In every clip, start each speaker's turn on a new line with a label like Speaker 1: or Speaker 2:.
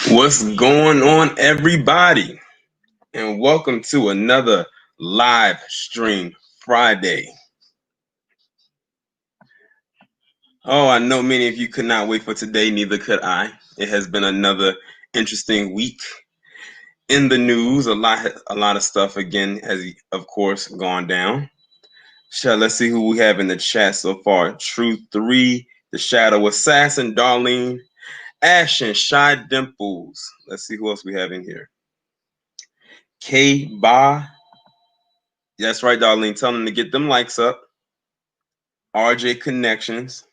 Speaker 1: What's going on, everybody? And welcome to another live stream Friday. Oh, I know many of you could not wait for today, neither could I. It has been another interesting week in the news. A lot of stuff again has, of course, gone down. Let's see who we have in the chat so far. True 3, The Shadow Assassin, Darlene, Ash, and Shy Dimples. Let's see who else we have in here. K Ba. That's right, Darlene. Tell them to get them likes up. RJ Connections.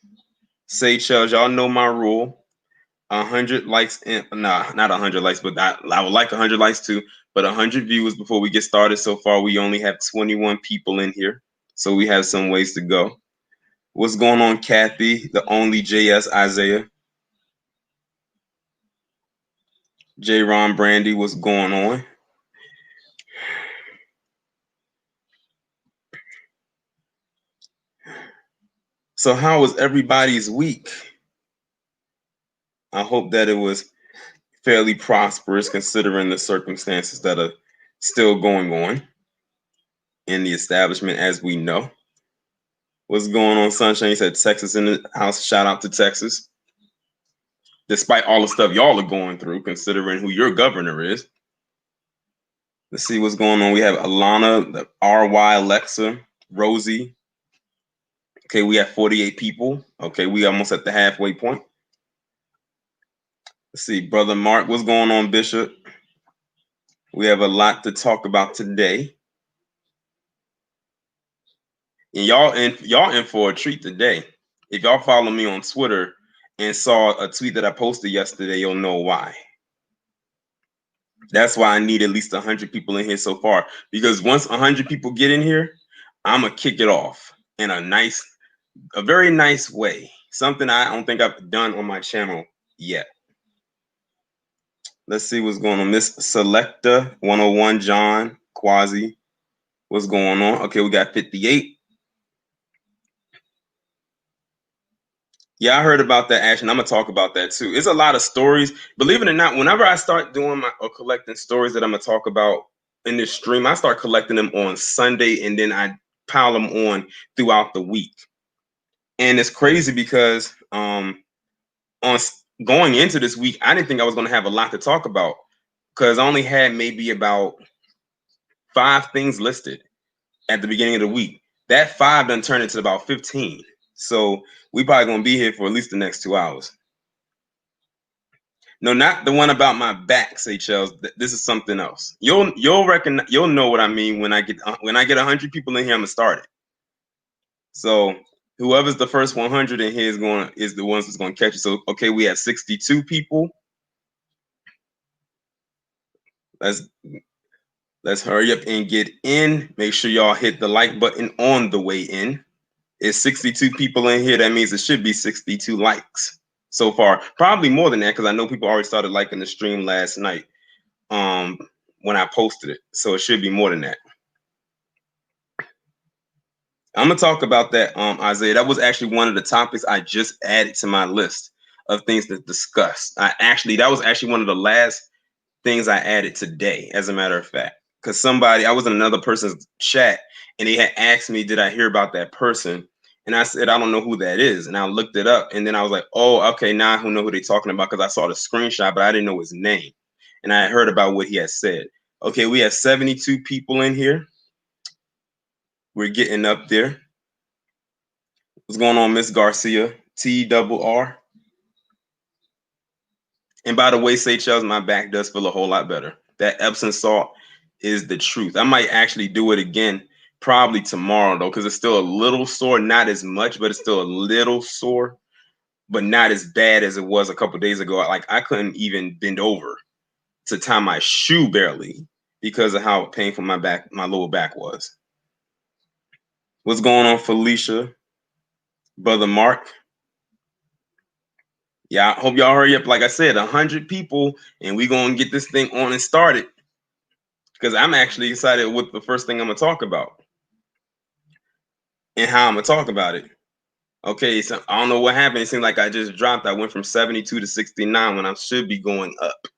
Speaker 1: Say Shells, y'all know my rule. 100 likes not 100 likes, but I would like 100 likes too. But 100 viewers before we get started. So far, we only have 21 people in here. So we have some ways to go. What's going on, Kathy? The only JS Isaiah. J. Ron Brandy, what's going on? So how was everybody's week? I hope that it was fairly prosperous considering the circumstances that are still going on in the establishment, as we know. What's going on, Sunshine? You said Texas in the house. Shout out to Texas. Despite all the stuff y'all are going through, considering who your governor is. Let's see what's going on. We have Alana, the RY, Alexa, Rosie. Okay, we have 48 people. Okay, we almost at the halfway point. Let's see, Brother Mark, what's going on, Bishop? We have a lot to talk about today. And y'all in for a treat today. If y'all follow me on Twitter and saw a tweet that I posted yesterday, you'll know why. That's why I need at least 100 people in here so far. Because once 100 people get in here, I'm gonna kick it off in a very nice way. Something I don't think I've done on my channel yet. Let's see what's going on. Miss Selecta 101, John Quasi. What's going on? Okay, we got 58. Yeah, I heard about that action. I'm gonna talk about that too. It's a lot of stories. Believe it or not, whenever I start doing or collecting stories that I'm gonna talk about in this stream, I start collecting them on Sunday and then I pile them on throughout the week. And it's crazy because on going into this week, I didn't think I was gonna have a lot to talk about because I only had maybe about 5 things listed at the beginning of the week. That 5 done turned into about 15. So we probably gonna be here for at least the next 2 hours. No, not the one about my back, say Charles. This is something else. You'll know what I mean when I get 100 people in here. I'm gonna start it. So whoever's the first 100 in here is the ones that's gonna catch it. So okay, we have 62 people. Let's hurry up and get in. Make sure y'all hit the like button on the way in. It's 62 people in here. That means it should be 62 likes so far. Probably more than that because I know people already started liking the stream last night when I posted it. So it should be more than that. I'm gonna talk about that, Isaiah. That was actually one of the topics I just added to my list of things to discuss. That was actually one of the last things I added today, as a matter of fact. Because I was in another person's chat and they had asked me, did I hear about that person? And I said, I don't know who that is. And I looked it up and then I was like, oh, okay, now I know who they're talking about because I saw the screenshot, but I didn't know his name. And I heard about what he had said. Okay, we have 72 people in here. We're getting up there. What's going on, Miss Garcia? TRR. And by the way, say Charles, my back does feel a whole lot better. That Epsom salt is the truth. I might actually do it again probably tomorrow though, because it's still a little sore, not as much, but it's still a little sore, but not as bad as it was a couple days ago. Like I couldn't even bend over to tie my shoe barely because of how painful my lower back was. What's going on, Felicia? Brother Mark? Yeah, I hope y'all hurry up. Like I said, 100 people, and we're going to get this thing on and started. Because I'm actually excited with the first thing I'm going to talk about. And how I'm going to talk about it. Okay, so I don't know what happened. It seemed like I just dropped. I went from 72 to 69 when I should be going up.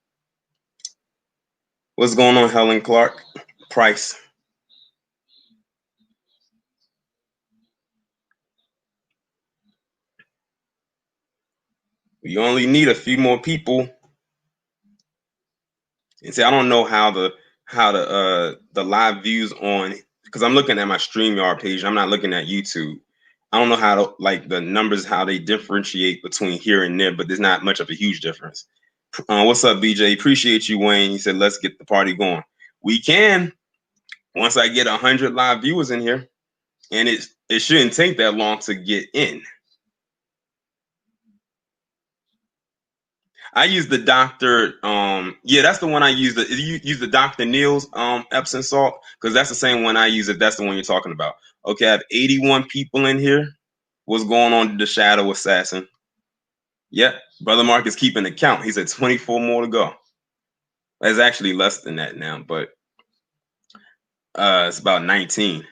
Speaker 1: What's going on, Helen Clark? Price. We only need a few more people. And see, I don't know how the live views on, because I'm looking at my StreamYard page. I'm not looking at YouTube. I don't know how to, like, the numbers, how they differentiate between here and there, but there's not much of a huge difference. What's up, BJ? Appreciate you, Wayne. He said, let's get the party going. We can, once I get 100 live viewers in here, and it shouldn't take that long to get in. I use the Dr. Yeah, that's the one I use. You use the Dr. Neal's Epsom salt, because that's the same one I use. If that's the one you're talking about. Okay, I have 81 people in here. What's going on, the Shadow Assassin? Yep, Brother Mark is keeping the count. He said 24 more to go. It's actually less than that now, but it's about 19.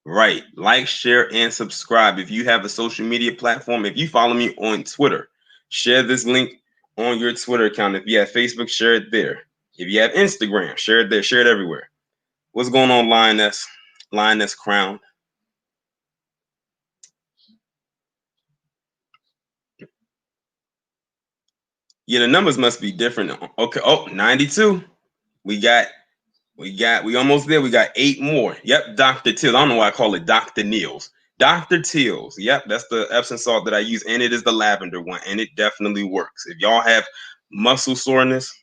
Speaker 1: Right. Like, share, and subscribe. If you have a social media platform, if you follow me on Twitter, share this link on your Twitter account. If you have Facebook, share it there. If you have Instagram, share it there. Share it everywhere. What's going on, Lioness? Lioness Crown. Yeah, the numbers must be different. Okay. Oh, 92. We almost there. We got 8 more. Yep, Dr. Teals. I don't know why I call it Dr. Neal's. Dr. Teals. Yep, that's the Epsom salt that I use, and it is the lavender one, and it definitely works. If y'all have muscle soreness,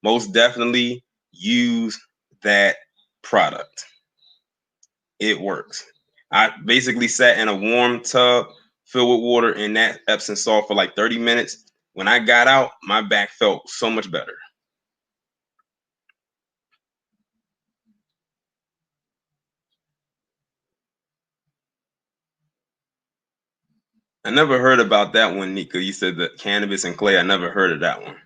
Speaker 1: most definitely use that product. It works. I basically sat in a warm tub filled with water and that Epsom salt for like 30 minutes. When I got out, my back felt so much better. I never heard about that one, Nika. You said the cannabis and clay. I never heard of that one.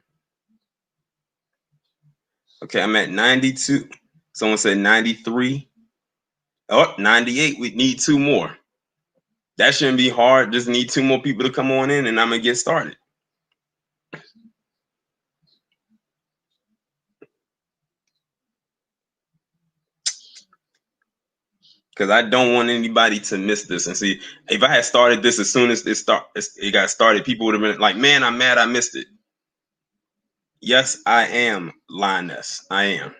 Speaker 1: Okay, I'm at 92. Someone said 93. Oh, 98. We need 2 more. That shouldn't be hard. Just need 2 more people to come on in and I'm going to get started. Because I don't want anybody to miss this. And see, if I had started this as soon as it got started, people would have been like, man, I'm mad I missed it. Yes, I am, Lioness. I am.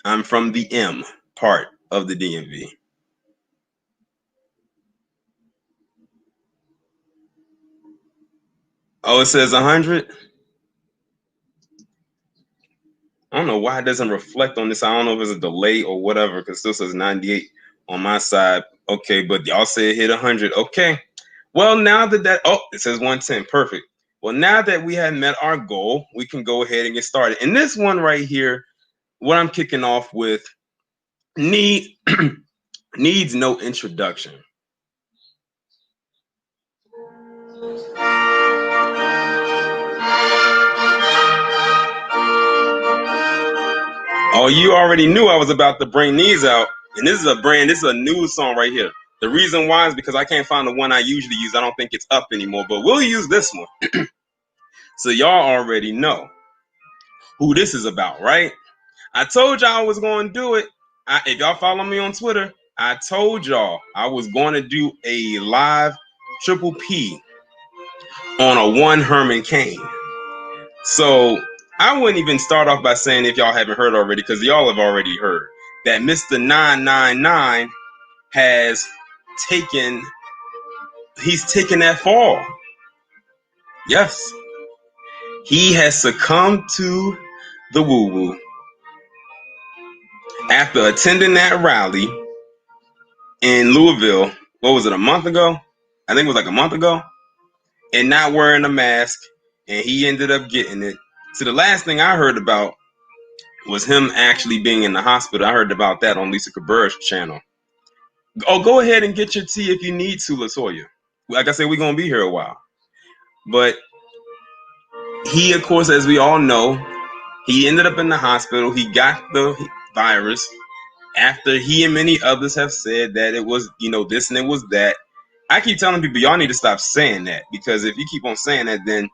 Speaker 1: I'm from the M part of the DMV. Oh, it says 100? I don't know why it doesn't reflect on this. I don't know if it's a delay or whatever, because it still says 98 on my side. Okay, but y'all say it hit 100. Okay. Well, now oh, it says 110. Perfect. Well, now that we have met our goal, we can go ahead and get started. And this one right here, what I'm kicking off with, needs no introduction. Oh, you already knew I was about to bring these out. And this is a new song right here. The reason why is because I can't find the one I usually use. I don't think it's up anymore, but we'll use this one. So y'all already know who this is about, right? I told y'all I was going to do it. If y'all follow me on Twitter, I told y'all I was going to do a live Triple P on a one Herman Cain. So I wouldn't even start off by saying, if y'all haven't heard already, because y'all have already heard, that Mr. 999 has taken that fall. Yes. He has succumbed to the woo-woo after attending that rally in Louisville. What was it, a month ago? I think it was like a month ago. And not wearing a mask. And he ended up getting it. So the last thing I heard about was him actually being in the hospital. I heard about that on Lisa Cabrera's channel. Oh, go ahead and get your tea if you need to, LaToya. Like I said, we're going to be here a while. But he, of course, as we all know, he ended up in the hospital. He got the virus. after he and many others have said that it was, this and it was that. I keep telling people, y'all need to stop saying that, because if you keep on saying that, then,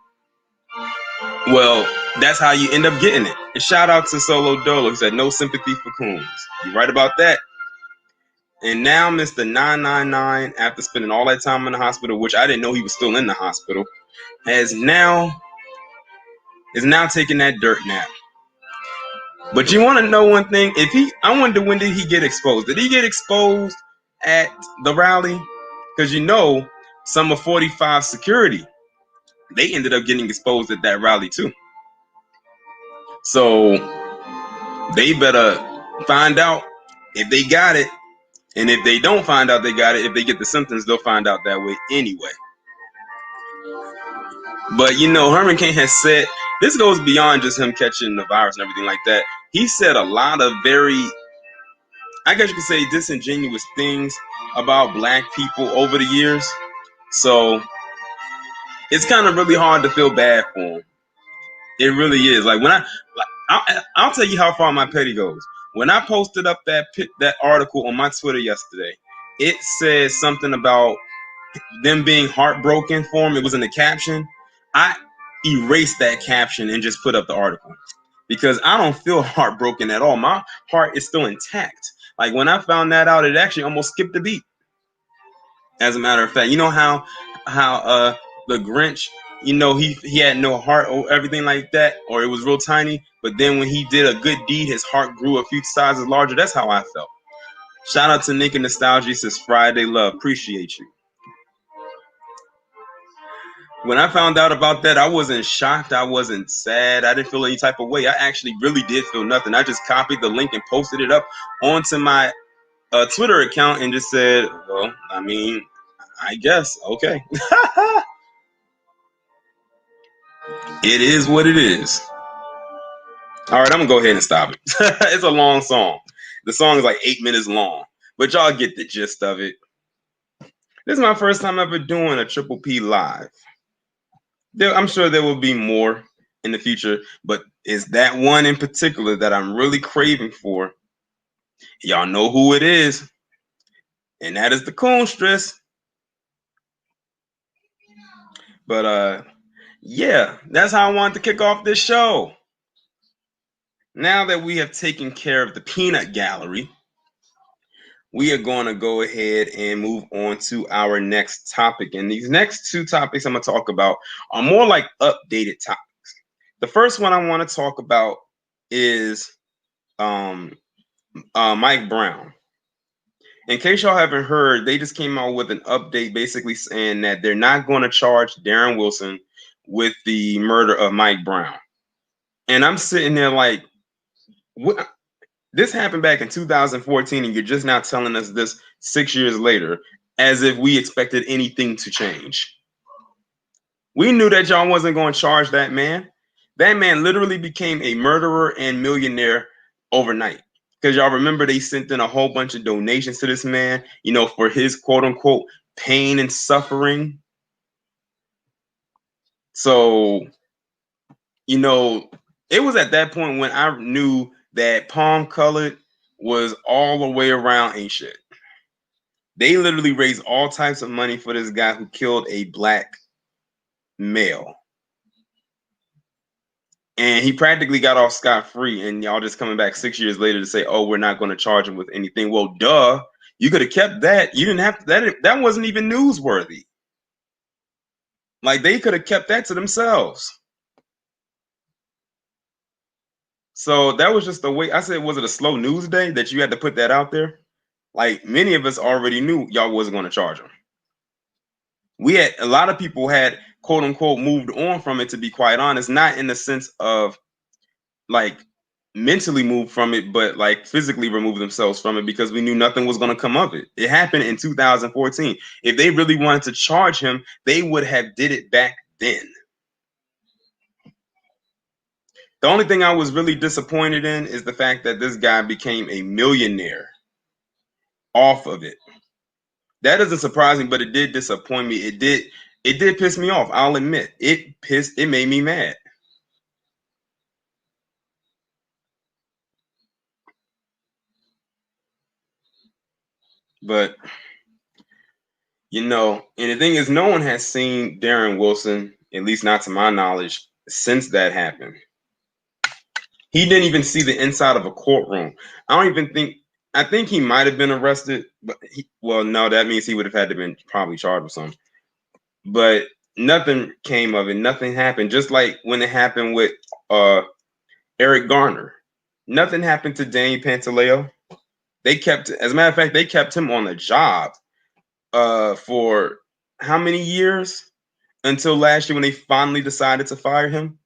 Speaker 1: well, that's how you end up getting it. And shout out to Solo Dolo, who said no sympathy for coons. You right about that. And now Mr. 999, after spending all that time in the hospital, which I didn't know he was still in the hospital, is now taking that dirt nap. But you want to know one thing? I wonder, when did he get exposed? Did he get exposed at the rally? Because some of 45 security, they ended up getting exposed at that rally too. So they better find out if they got it. And if they don't find out they got it, if they get the symptoms, they'll find out that way anyway. But Herman Cain has said, this goes beyond just him catching the virus and everything like that. He said a lot of very, I guess you could say, disingenuous things about black people over the years. So it's kind of really hard to feel bad for him. It really is. Like, when I'll tell you how far my petty goes. When I posted up that article on my Twitter yesterday, it said something about them being heartbroken for him. It was in the caption. I erased that caption and just put up the article, because I don't feel heartbroken at all. My heart is still intact. Like, when I found that out, it actually almost skipped a beat. As a matter of fact, you know how the Grinch, he had no heart or everything like that, or it was real tiny, but then when he did a good deed, his heart grew a few sizes larger. That's how I felt. Shout out to Nick and Nostalgia. He says, Friday love, appreciate you. When I found out about that, I wasn't shocked. I wasn't sad. I didn't feel any type of way. I actually really did feel nothing. I just copied the link and posted it up onto my Twitter account and just said, well, I mean, I guess, okay. It is what it is. All right, I'm going to go ahead and stop it. It's a long song. The song is like 8 minutes long, but y'all get the gist of it. This is my first time ever doing a Triple P live. I'm sure there will be more in the future, but it's that one in particular that I'm really craving for. Y'all know who it is, and that is the Coonstress. But yeah, that's how I wanted to kick off this show. Now that we have taken care of the peanut gallery, we are going to go ahead and move on to our next topic. And these next two topics I'm going to talk about are more like updated topics. The first one I want to talk about is Mike Brown. In case y'all haven't heard, they just came out with an update basically saying that they're not going to charge Darren Wilson with the murder of Mike Brown. And I'm sitting there like, what? This happened back in 2014, and you're just now telling us this 6 years later, as if we expected anything to change. We knew that y'all wasn't going to charge that man. That man literally became a murderer and millionaire overnight. Because y'all remember they sent in a whole bunch of donations to this man, for his quote unquote pain and suffering. So, it was at that point when I knew that Palm Colored was all the way around ain't shit. They literally raised all types of money for this guy who killed a black male. And he practically got off scot-free, and y'all just coming back 6 years later to say, oh, we're not going to charge him with anything. Well, duh. You could have kept that. You didn't have to. That wasn't even newsworthy. Like, they could have kept that to themselves. So that was just the way. I said, was it a slow news day that you had to put that out there? Like, many of us already knew y'all wasn't going to charge him. A lot of people had, quote unquote, moved on from it, to be quite honest, not in the sense of like mentally moved from it, but like physically removed themselves from it, because we knew nothing was going to come of it. It happened in 2014. If they really wanted to charge him, they would have did it back then. The only thing I was really disappointed in is the fact that this guy became a millionaire off of it. That doesn't surprise me, but it did disappoint me. It did piss me off. I'll admit. It made me mad. But and the thing is, no one has seen Darren Wilson, at least not to my knowledge, since that happened. He didn't even see the inside of a courtroom. I think he might have been arrested, but no, that means he would have had to been probably charged with something. But nothing came of it. Nothing happened. Just like when it happened with Eric Garner. Nothing happened to Danny Pantaleo. As a matter of fact, they kept him on the job for how many years? Until last year when they finally decided to fire him.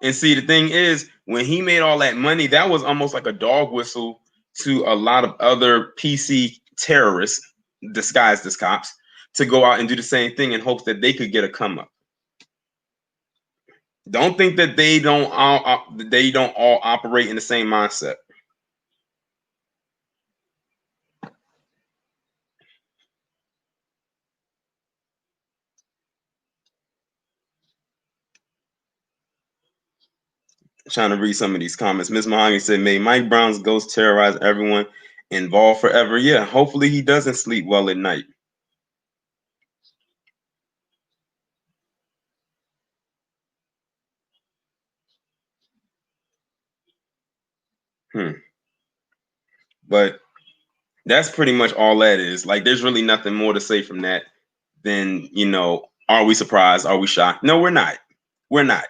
Speaker 1: And see, the thing is, when he made all that money, that was almost like a dog whistle to a lot of other PC terrorists disguised as cops to go out and do the same thing in hopes that they could get a come up. Don't think that they don't all operate in the same mindset. Trying to read some of these comments. Miss Mahogany said, "May Mike Brown's ghost terrorize everyone involved forever." Yeah, hopefully he doesn't sleep well at night. But that's pretty much all that is. Like, there's really nothing more to say from that than, are we surprised? Are we shocked? No, we're not. We're not.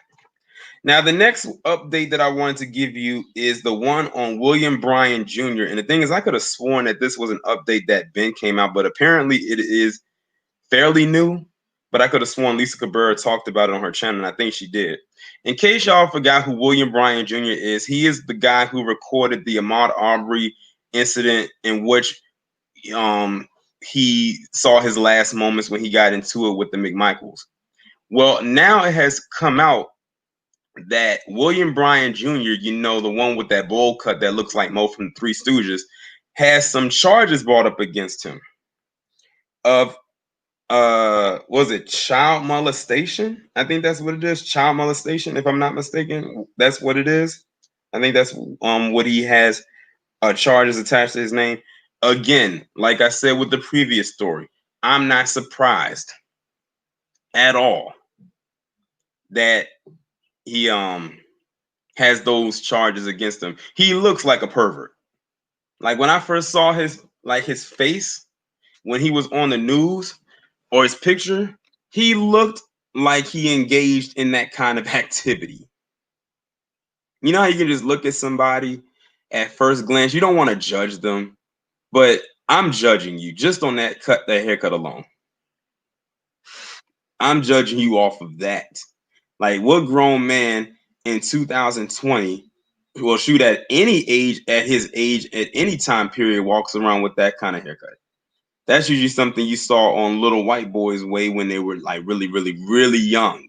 Speaker 1: Now, the next update that I wanted to give you is the one on William Bryan Jr. And the thing is, I could have sworn that this was an update that Ben came out, but apparently it is fairly new. But I could have sworn Lisa Cabrera talked about it on her channel, and I think she did. In case y'all forgot who William Bryan Jr. is, he is the guy who recorded the Ahmaud Arbery incident in which he saw his last moments when he got into it with the McMichaels. Well, now it has come out that William Bryan Jr., the one with that bowl cut that looks like Mo from the Three Stooges, has some charges brought up against him of was it child molestation? I think that's what it is. Child molestation, if I'm not mistaken. That's what it is. I think that's what he has charges attached to his name. Again, like I said with the previous story, I'm not surprised at all that he has those charges against him. He looks like a pervert. Like when I first saw his face when he was on the news or his picture, he looked like he engaged in that kind of activity. You know how you can just look at somebody at first glance, you don't want to judge them, but I'm judging you just on that haircut alone. I'm judging you off of that. Like, what grown man in 2020 will shoot at any age, at his age, at any time period, walks around with that kind of haircut? That's usually something you saw on little white boys way when they were like really, really, really young.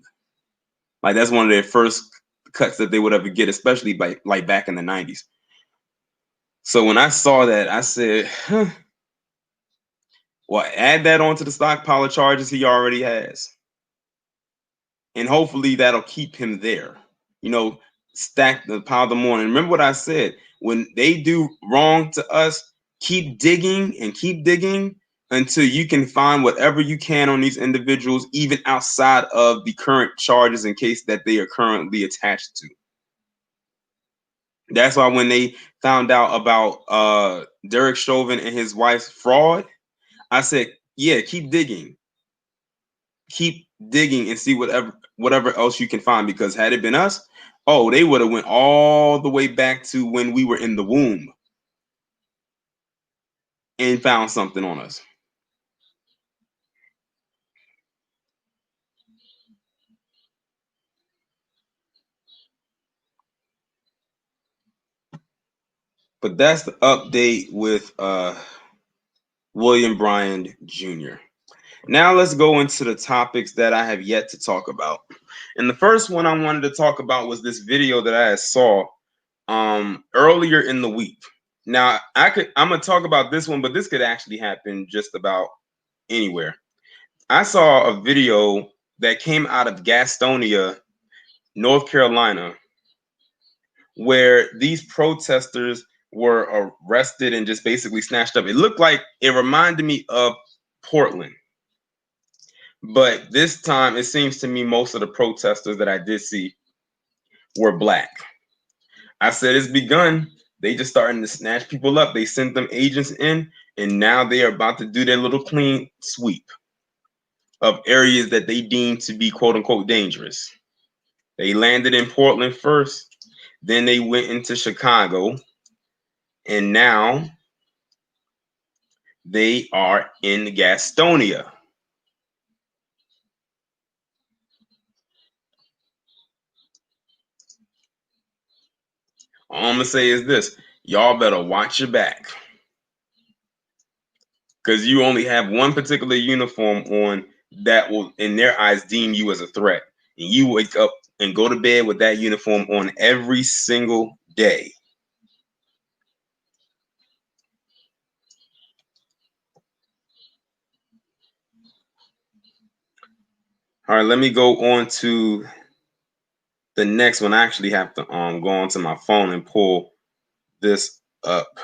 Speaker 1: Like that's one of their first cuts that they would ever get, especially like back in the 90s. So when I saw that, I said, well, add that onto the stockpile of charges he already has. And hopefully that'll keep him there. Stack the pile them on. And remember what I said, when they do wrong to us, keep digging and keep digging until you can find whatever you can on these individuals, even outside of the current charges in case that they are currently attached to. That's why when they found out about Derek Chauvin and his wife's fraud, I said, yeah, keep digging. Keep digging and see whatever else you can find, because had it been us, they would have went all the way back to when we were in the womb and found something on us. But that's the update with William Bryan Jr. Now let's go into the topics that I have yet to talk about. And the first one I wanted to talk about was this video that I saw earlier in the week. Now I'm gonna talk about this one, but this could actually happen just about anywhere. I saw a video that came out of Gastonia, North Carolina, where these protesters were arrested and just basically snatched up. It looked like, it reminded me of Portland. But this time, it seems to me most of the protesters that I did see were black. I said it's begun. They just starting to snatch people up. They sent them agents in, and now they are about to do their little clean sweep of areas that they deem to be quote unquote dangerous. They landed in Portland first, then they went into Chicago, and now they are in Gastonia. All I'm gonna say is this: y'all better watch your back, because you only have one particular uniform on that will, in their eyes, deem you as a threat. And you wake up and go to bed with that uniform on every single day. All right, let me go on to the next one. I actually have to go onto my phone and pull this up,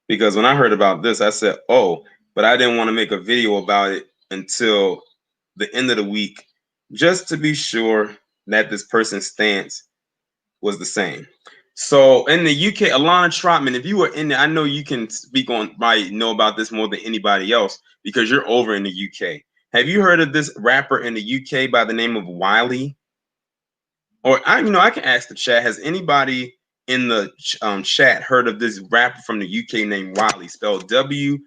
Speaker 1: because when I heard about this, I said, oh, but I didn't want to make a video about it until the end of the week, just to be sure that this person's stance was the same. So in the UK, Alana Trotman, if you were in there, I know you can speak on, probably know about this more than anybody else because you're over in the UK. Have you heard of this rapper in the UK by the name of Wiley? Or I can ask the chat. Has anybody in the chat heard of this rapper from the UK named Wiley, spelled Wiley?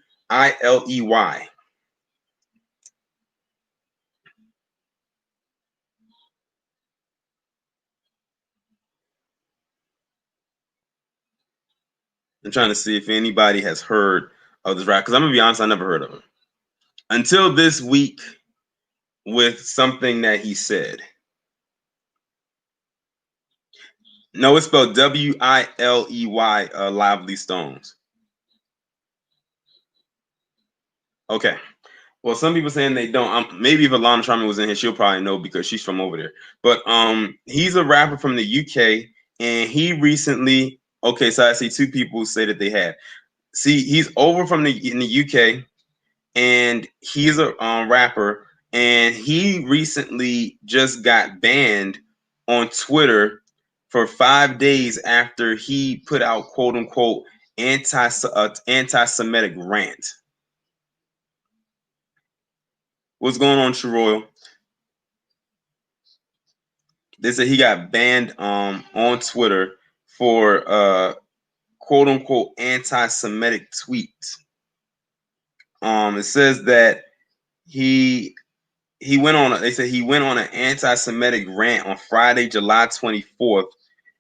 Speaker 1: I'm trying to see if anybody has heard of this rap, because I'm gonna be honest, I never heard of him until this week with something that he said. No, it's spelled Wiley, Lively Stones. Okay. Well, some people saying they don't. Maybe if Alana Trotman was in here, she'll probably know because she's from over there. But he's a rapper from the UK, and he recently. Okay, so I see two people say that they have. See, he's over from in the UK, and he's a rapper, and he recently just got banned on Twitter for 5 days after he put out quote unquote anti-Semitic rant. What's going on, True Royal? They said he got banned on Twitter for quote unquote anti-Semitic tweets. It says that he went on. They said he went on an anti-Semitic rant on Friday, July 24th,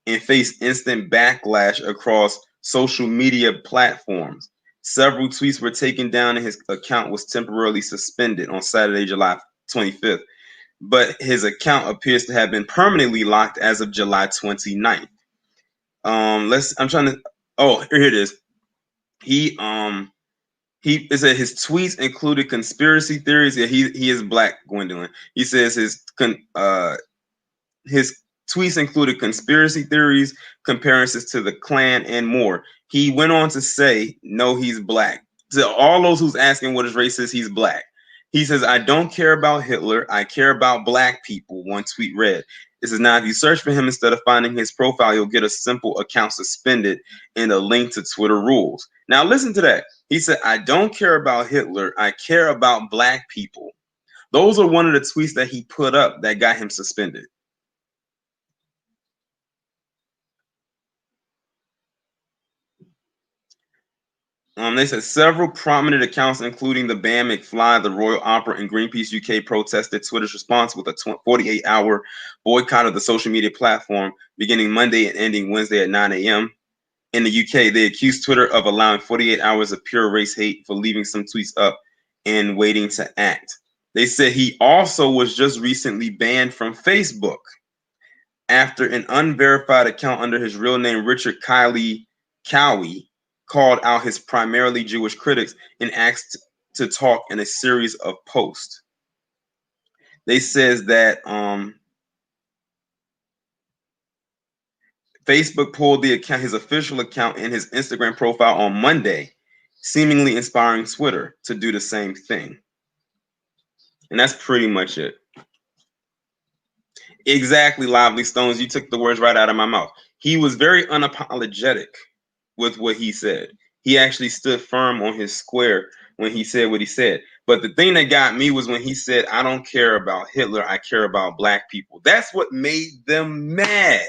Speaker 1: and faced instant backlash across social media platforms. Several tweets were taken down, and his account was temporarily suspended on Saturday, July 25th. But his account appears to have been permanently locked as of July 29th. I'm trying to. Oh, here it is. He said his tweets included conspiracy theories. Yeah, he is black, Gwendolyn. He says his tweets included conspiracy theories, comparisons to the Klan, and more. He went on to say, no, he's black. To all those who's asking what his race is, he's black. He says, I don't care about Hitler. I care about black people, one tweet read. This is now, if you search for him instead of finding his profile, you'll get a simple account suspended and a link to Twitter rules. Now, listen to that. He said, I don't care about Hitler. I care about black people. Those are one of the tweets that he put up that got him suspended. They said several prominent accounts, including the band McFly, the Royal Opera, and Greenpeace UK, protested Twitter's response with a 48-hour boycott of the social media platform beginning Monday and ending Wednesday at 9 a.m. In the UK, they accused Twitter of allowing 48 hours of pure race hate for leaving some tweets up and waiting to act. They said he also was just recently banned from Facebook after an unverified account under his real name, Richard Cowie, called out his primarily Jewish critics and asked to talk in a series of posts. They says that Facebook pulled the account, his official account, and his Instagram profile on Monday, seemingly inspiring Twitter to do the same thing. And that's pretty much it. Exactly, Lively Stones. You took the words right out of my mouth. He was very unapologetic with what he said. He actually stood firm on his square when he said what he said. But the thing that got me was when he said, I don't care about Hitler, I care about black people. That's what made them mad.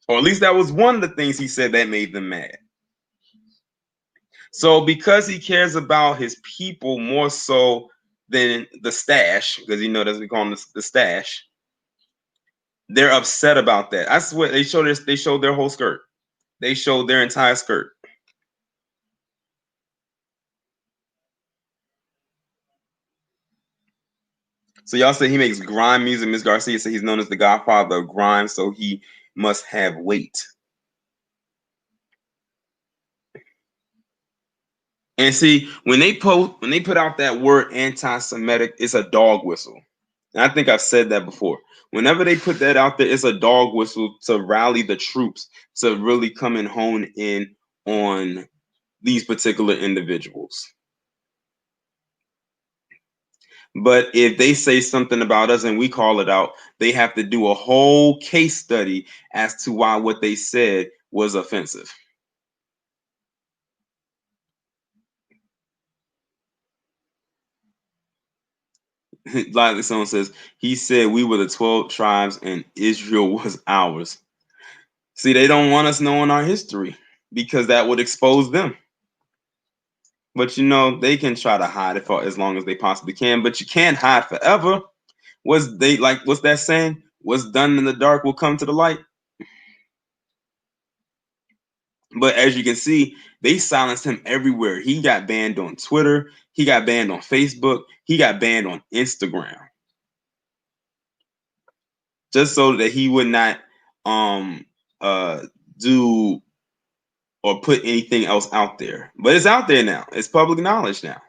Speaker 1: Or at least that was one of the things he said that made them mad. So because he cares about his people more so than the stash, because that's what we call him, the stash, they're upset about that. I swear they showed this, they showed their whole skirt. They showed their entire skirt. So y'all say he makes grime music. Ms. Garcia said he's known as the godfather of grime, so he must have weight. And see, when they put out that word anti-Semitic, it's a dog whistle. And I think I've said that before. Whenever they put that out there, it's a dog whistle to rally the troops to really come and hone in on these particular individuals. But if they say something about us and we call it out, they have to do a whole case study as to why what they said was offensive. Like someone says, he said we were the 12 tribes and Israel was ours. See, they don't want us knowing our history because that would expose them. But they can try to hide it for as long as they possibly can, but you can't hide forever. What's that saying? What's done in the dark will come to the light. But as you can see, they silenced him everywhere. He got banned on Twitter. He got banned on Facebook. He got banned on Instagram. Just so that he would not do or put anything else out there. But it's out there now. It's public knowledge now.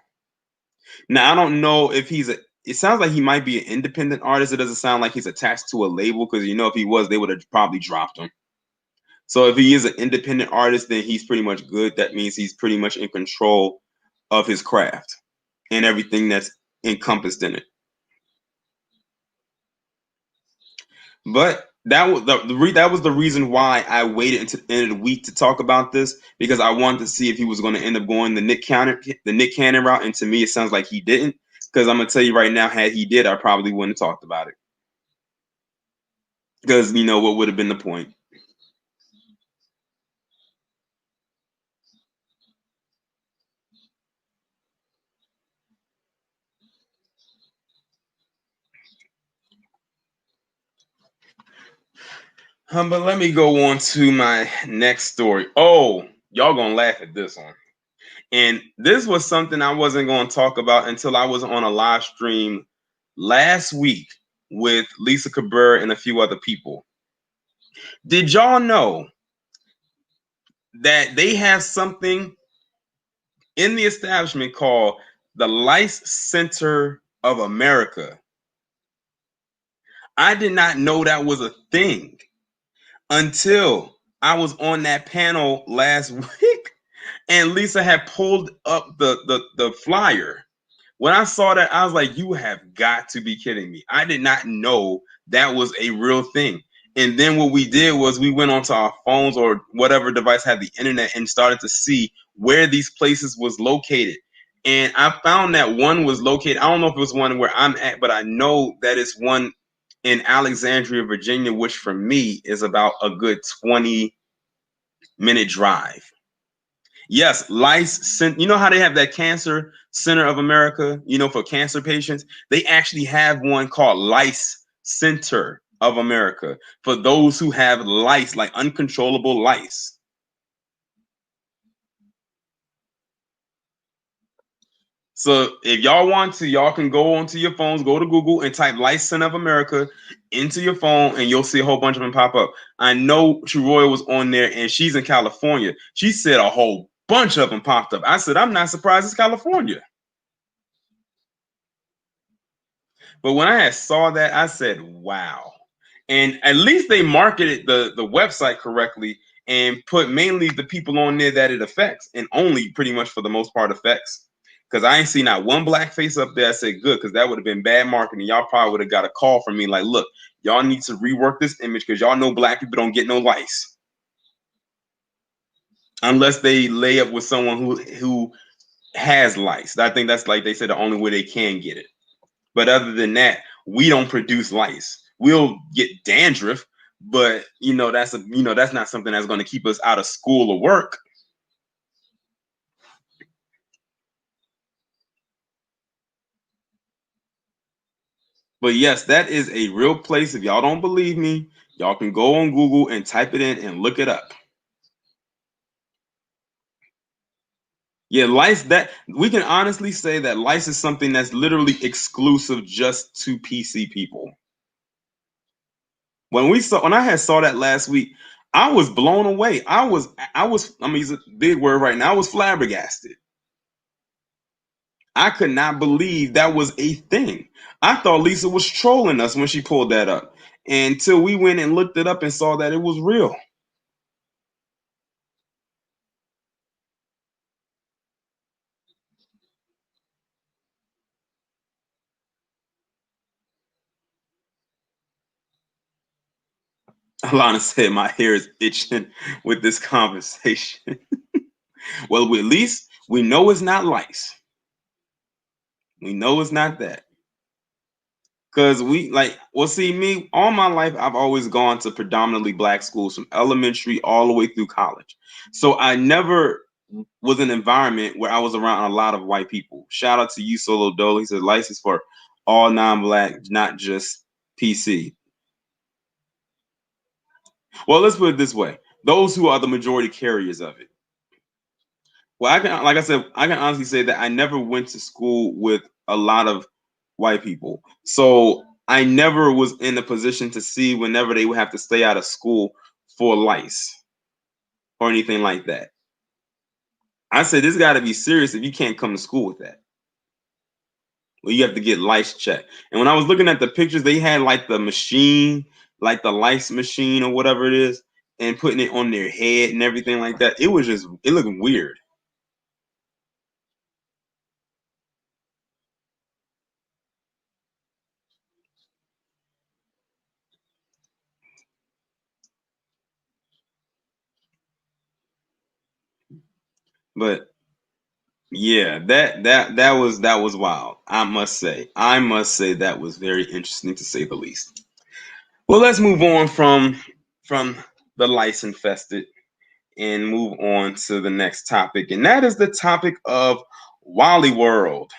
Speaker 1: Now, I don't know if it sounds like he might be an independent artist. It doesn't sound like he's attached to a label because if he was, they would have probably dropped him. So if he is an independent artist, then he's pretty much good. That means he's pretty much in control of his craft and everything that's encompassed in it. But that was that was the reason why I waited until the end of the week to talk about this, because I wanted to see if he was going to end up going the Nick Cannon route. And to me, it sounds like he didn't. Because I'm gonna tell you right now, had he did, I probably wouldn't have talked about it. Because what would have been the point? But let me go on to my next story. Oh, y'all gonna laugh at this one. And this was something I wasn't going to talk about until I was on a live stream last week with Lisa Cabrera and a few other people. Did y'all know that they have something in the establishment called the Lice Center of America? I did not know that was a thing until I was on that panel last week and Lisa had pulled up the flyer. When I saw that, I was like, you have got to be kidding me. I did not know that was a real thing. And then what we did was we went onto our phones or whatever device had the internet and started to see where these places was located. And I found that one was located, I don't know if it was one where I'm at, but I know that it's one in Alexandria, Virginia, which for me is about a good 20-minute drive. Yes, Lice. You know how they have that Cancer Center of America, for cancer patients? They actually have one called Lice Center of America for those who have lice, like uncontrollable lice. So if y'all want to, y'all can go onto your phones, go to Google and type Lice Center of America into your phone and you'll see a whole bunch of them pop up. I know Truroy was on there and she's in California. She said a whole bunch of them popped up. I said, I'm not surprised it's California. But when I had saw that, I said, wow. And at least they marketed the website correctly and put mainly the people on there that it affects, and only pretty much for the most part affects. Because I ain't seen not one black face up there. I said good, because that would have been bad marketing. Y'all probably would have got a call from me like, look, y'all need to rework this image because y'all know black people don't get no lice unless they lay up with someone who has lice. I think that's, like they said, the only way they can get it. But other than that, we don't produce lice. We'll get dandruff, but that's not something that's going to keep us out of school or work. But yes, that is a real place. If y'all don't believe me, y'all can go on Google and type it in and look it up. Yeah, lice, that we can honestly say that lice is something that's literally exclusive just to PC people. When I saw that last week, I was blown away. I mean, it's a big word right now. I was flabbergasted. I could not believe that was a thing. I thought Lisa was trolling us when she pulled that up, until we went and looked it up and saw that it was real. Alana said, my hair is itching with this conversation. Well, at least we know it's not lice. We know it's not that. Because see, me, all my life, I've always gone to predominantly black schools from elementary all the way through college. So I never was an environment where I was around a lot of white people. Shout out to you, Solo Dolo. He said license for all non-black, not just PC. Well, let's put it this way: those who are the majority carriers of it. Well, like I said, I can honestly say that I never went to school with a lot of white people, so I never was in a position to see whenever they would have to stay out of school for lice or anything like that. I said this got to be serious if you can't come to school with that. Well, you have to get lice checked. And when I was looking at the pictures, they had like the machine, like the lice machine or whatever it is, and putting it on their head and everything like that. It looked weird. But yeah, that was wild. I must say that was very interesting to say the least. Well, let's move on from the lice infested and move on to the next topic, and that is the topic of Wally World.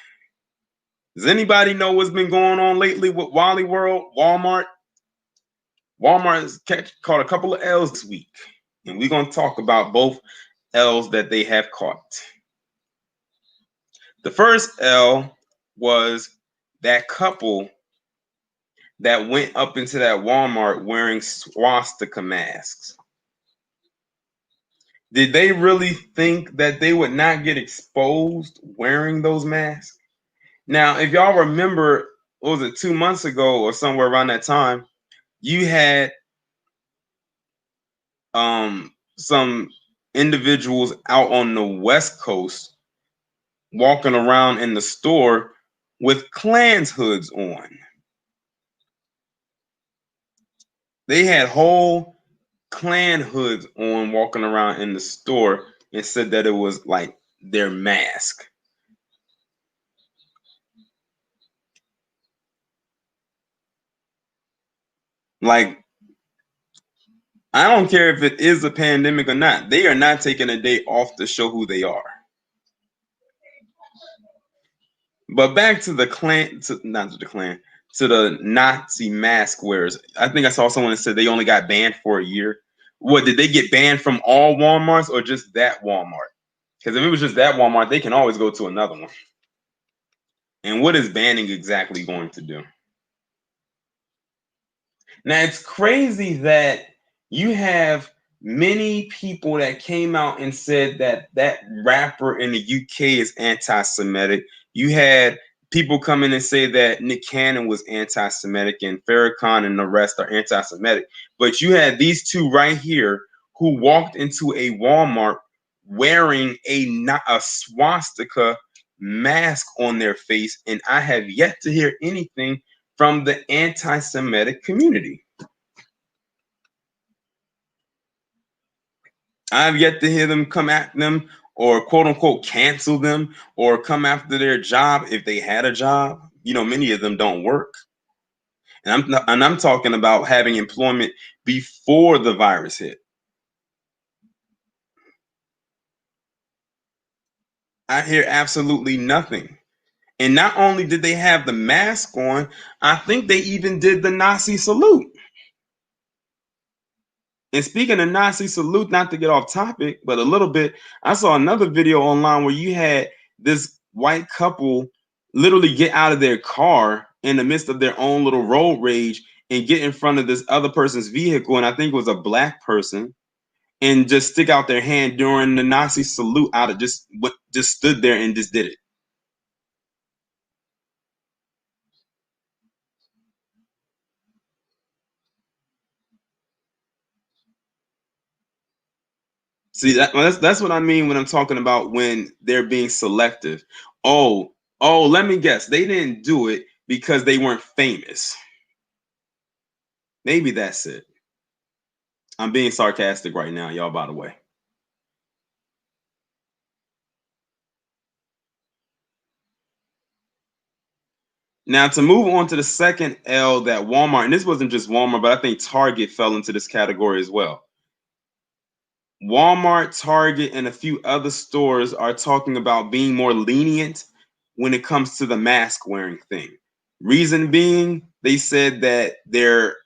Speaker 1: Does anybody know what's been going on lately with Wally World? Walmart has caught a couple of L's this week, and we're going to talk about both L's that they have caught. The first L was that couple that went up into that Walmart wearing swastika masks. Did they really think that they would not get exposed wearing those masks? Now, if y'all remember, what was it, 2 months ago or somewhere around that time, you had some individuals out on the West Coast walking around in the store with Klans hoods on. They had whole Klan hoods on walking around in the store and said that it was like their mask. Like, I don't care if it is a pandemic or not. They are not taking a day off to show who they are. But back to the Klan, not to the Klan, to the Nazi mask wearers. I think I saw someone that said they only got banned for a year. What, did they get banned from all Walmarts or just that Walmart? Because if it was just that Walmart, they can always go to another one. And what is banning exactly going to do? Now, it's crazy that you have many people that came out and said that that rapper in the UK is anti-Semitic. You had people come in and say that Nick Cannon was anti-Semitic and Farrakhan and the rest are anti-Semitic. But you had these two right here who walked into a Walmart wearing a swastika mask on their face, and I have yet to hear anything from the anti-Semitic community. I've yet to hear them come at them or quote unquote cancel them or come after their job if they had a job. You know, many of them don't work. And I'm talking about having employment before the virus hit. I hear absolutely nothing. And not only did they have the mask on, I think they even did the Nazi salute. And speaking of Nazi salute, not to get off topic, but a little bit, I saw another video online where you had this white couple literally get out of their car in the midst of their own little road rage and get in front of this other person's vehicle, and I think it was a black person, and just stick out their hand during the Nazi salute out of just stood there and just did it. See, that's what I mean when I'm talking about when they're being selective. Oh, let me guess. They didn't do it because they weren't famous. Maybe that's it. I'm being sarcastic right now, y'all, by the way. Now, to move on to the second L that Walmart, and this wasn't just Walmart, but I think Target fell into this category as well. Walmart, Target, and a few other stores are talking about being more lenient when it comes to the mask wearing thing. Reason being, they said that their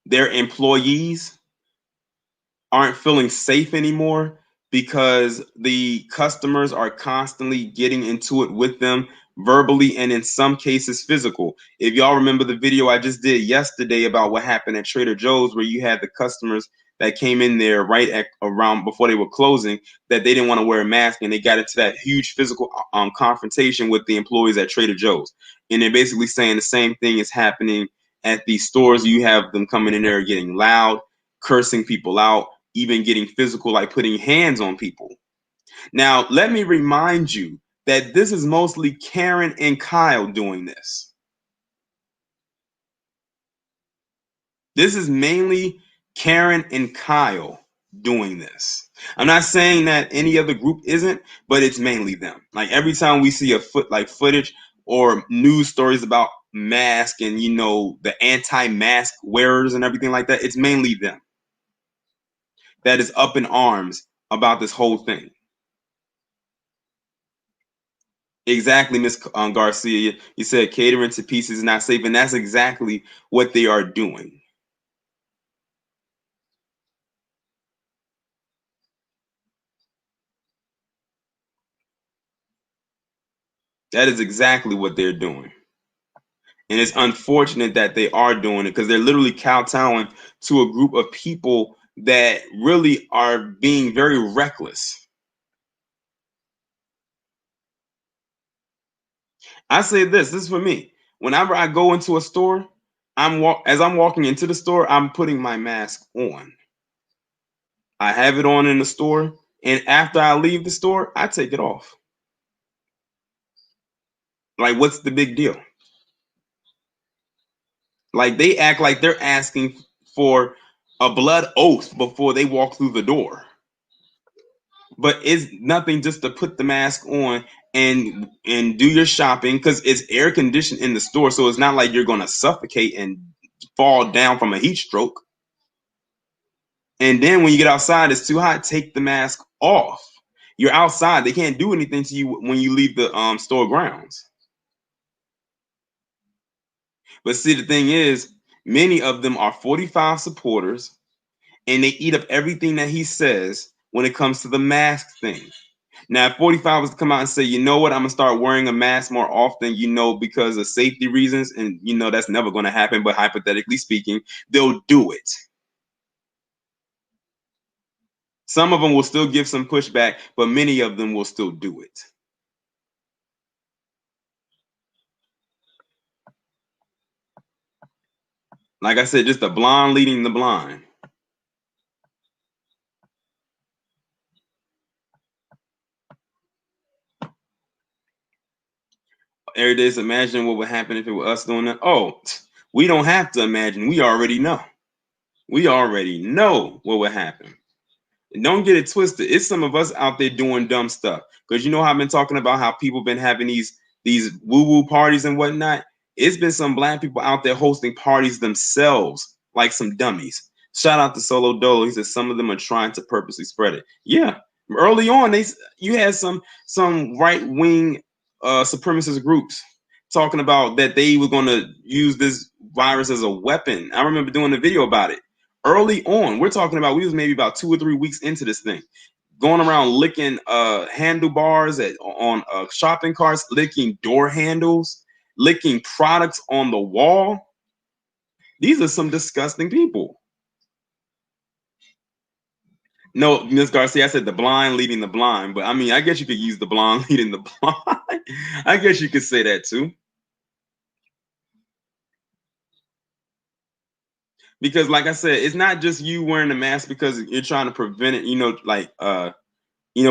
Speaker 1: employees aren't feeling safe anymore because the customers are constantly getting into it with them verbally and in some cases physical. If y'all remember the video I just did yesterday about what happened at Trader Joe's, where you had the customers that came in there right at around before they were closing, that they didn't want to wear a mask, and they got into that huge physical confrontation with the employees at Trader Joe's. And they're basically saying the same thing is happening at these stores. You have them coming in there getting loud, cursing people out, even getting physical, like putting hands on people. Now, let me remind you that this is mostly Karen and Kyle doing this. This is mainly Karen and Kyle doing this. I'm not saying that any other group isn't, but it's mainly them. Like every time we see footage or news stories about mask and the anti-mask wearers and everything like that, it's mainly them that is up in arms about this whole thing. Exactly, Miss Garcia. You said catering to pieces is not safe, and that's exactly what they are doing. That is exactly what they're doing. And it's unfortunate that they are doing it because they're literally kowtowing to a group of people that really are being very reckless. I say this is for me. Whenever I go into a store, as I'm walking into the store, I'm putting my mask on. I have it on in the store, and after I leave the store, I take it off. Like, what's the big deal? Like, they act like they're asking for a blood oath before they walk through the door. But it's nothing just to put the mask on and do your shopping, because it's air conditioned in the store, so it's not like you're going to suffocate and fall down from a heat stroke. And then when you get outside, it's too hot, take the mask off. You're outside, they can't do anything to you when you leave the store grounds. But see, the thing is, many of them are 45 supporters, and they eat up everything that he says when it comes to the mask thing. Now, if 45 was to come out and say, you know what, I'm gonna start wearing a mask more often, because of safety reasons, and that's never gonna happen, but hypothetically speaking, they'll do it. Some of them will still give some pushback, but many of them will still do it. Like I said, just the blind leading the blind. Every day is imagine what would happen if it were us doing that. Oh, we don't have to imagine. We already know. We already know what would happen. And don't get it twisted. It's some of us out there doing dumb stuff. Because you know how I've been talking about how people been having these woo-woo parties and whatnot. It's been some black people out there hosting parties themselves, like some dummies. Shout out to Solo Dolo. He says some of them are trying to purposely spread it. Yeah, early on, you had some right wing supremacist groups talking about that they were going to use this virus as a weapon. I remember doing a video about it early on. We're talking about we was maybe about 2 or 3 weeks into this thing, going around licking handlebars on shopping carts, licking door handles, licking products on the wall. These are some disgusting people. No, Ms. Garcia, I said the blind leading the blind, but I mean, I guess you could use the blind leading the blind. I guess you could say that too. Because like I said, it's not just you wearing the mask because you're trying to prevent it,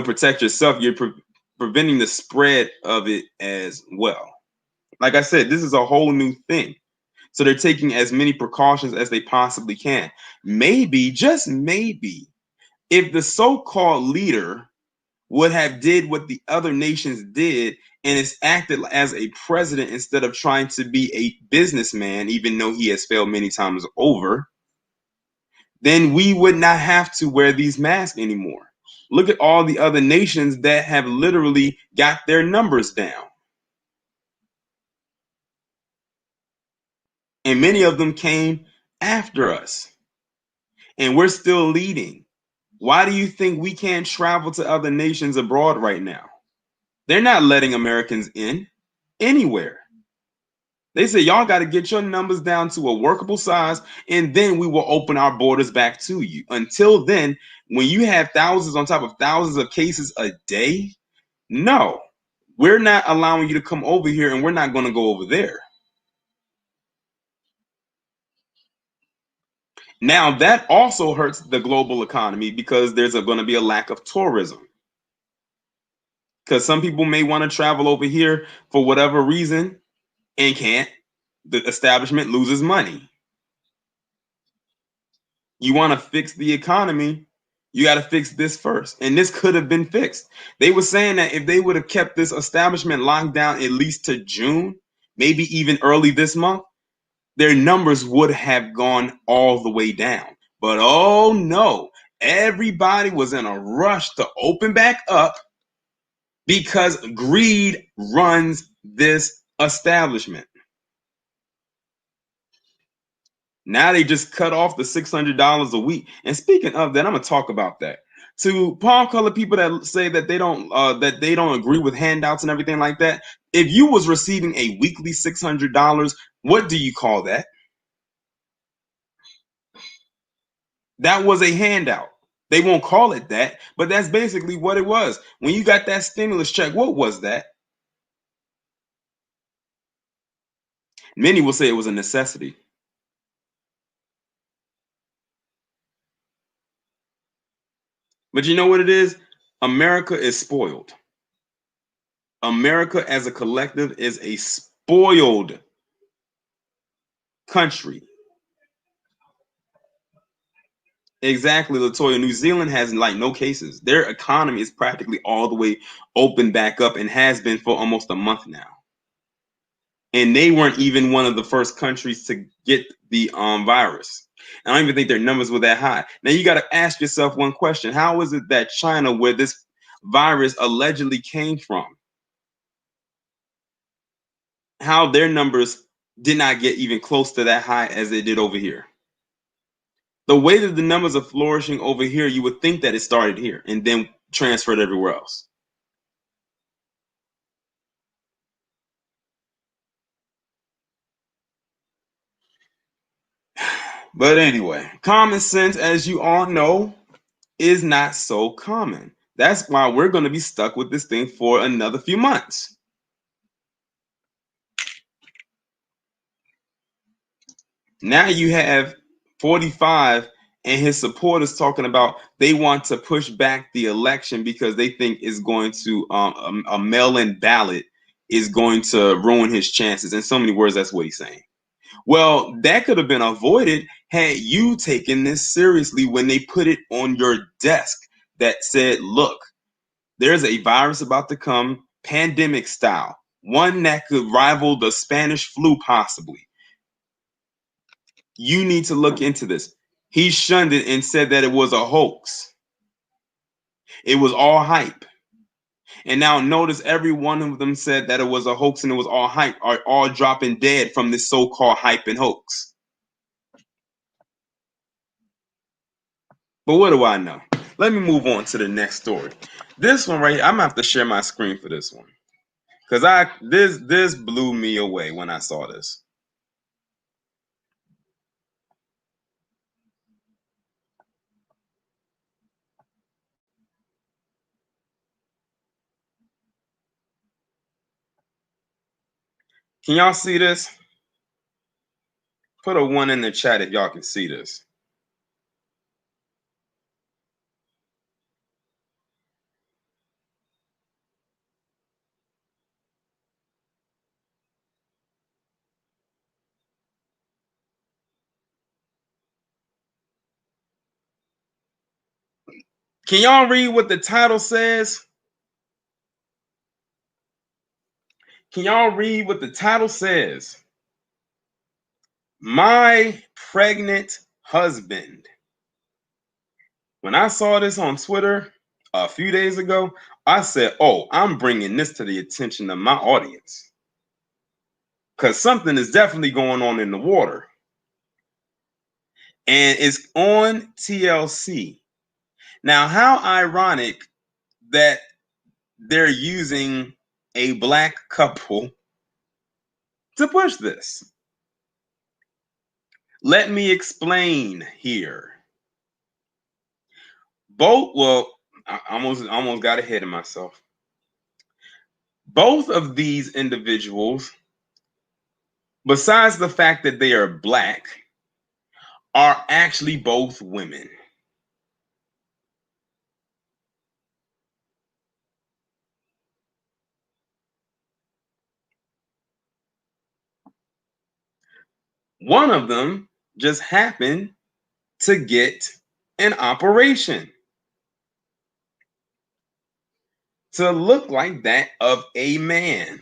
Speaker 1: protect yourself. You're preventing the spread of it as well. Like I said, this is a whole new thing. So they're taking as many precautions as they possibly can. Maybe, just maybe, if the so-called leader would have did what the other nations did and is acted as a president instead of trying to be a businessman, even though he has failed many times over, then we would not have to wear these masks anymore. Look at all the other nations that have literally got their numbers down. And many of them came after us. And we're still leading. Why do you think we can't travel to other nations abroad right now? They're not letting Americans in anywhere. They say y'all got to get your numbers down to a workable size, and then we will open our borders back to you. Until then, when you have thousands on top of thousands of cases a day, no, we're not allowing you to come over here, and we're not going to go over there. Now, that also hurts the global economy because there's going to be a lack of tourism. Because some people may want to travel over here for whatever reason and can't. The establishment loses money. You want to fix the economy, you got to fix this first. And this could have been fixed. They were saying that if they would have kept this establishment locked down at least to June, maybe even early this month, their numbers would have gone all the way down. But oh no, everybody was in a rush to open back up because greed runs this establishment. Now they just cut off the $600 a week. And speaking of that, I'm gonna talk about that. To palm color people that say that they don't agree with handouts and everything like that. If you was receiving a weekly $600, what do you call that? That was a handout. They won't call it that, but that's basically what it was. When you got that stimulus check, what was that? Many will say it was a necessity. But you know what it is? America is spoiled. America as a collective is a spoiled country. Exactly, Latoya. New Zealand has like no cases. Their economy is practically all the way open back up and has been for almost a month now. And they weren't even one of the first countries to get the virus. I don't even think their numbers were that high. Now you got to ask yourself one question: how is it that China, where this virus allegedly came from, how their numbers did not get even close to that high as they did over here? The way that the numbers are flourishing over here, you would think that it started here and then transferred everywhere else. But anyway, common sense, as you all know, is not so common. That's why we're going to be stuck with this thing for another few months. Now you have 45 and his supporters talking about they want to push back the election because they think it's going to a mail-in ballot is going to ruin his chances. In so many words, that's what he's saying. Well, that could have been avoided had you taken this seriously when they put it on your desk that said, look, there's a virus about to come, pandemic style, one that could rival the Spanish flu possibly. You need to look into this. He shunned it and said that it was a hoax. It was all hype. And now notice every one of them said that it was a hoax and it was all hype, are all dropping dead from this so-called hype and hoax. But what do I know? Let me move on to the next story. This one right here, I'm gonna have to share my screen for this one. Because this blew me away when I saw this. Can y'all see this? Put a 1 in the chat if y'all can see this. Can y'all read what the title says? Can y'all read what the title says? My pregnant husband. When I saw this on Twitter a few days ago, I said, oh, I'm bringing this to the attention of my audience. Because something is definitely going on in the water. And it's on TLC. Now, how ironic that they're using a black couple to push this. Let me explain here. I almost got ahead of myself. Both of these individuals, besides the fact that they are black, are actually both women. One of them just happened to get an operation to look like that of a man,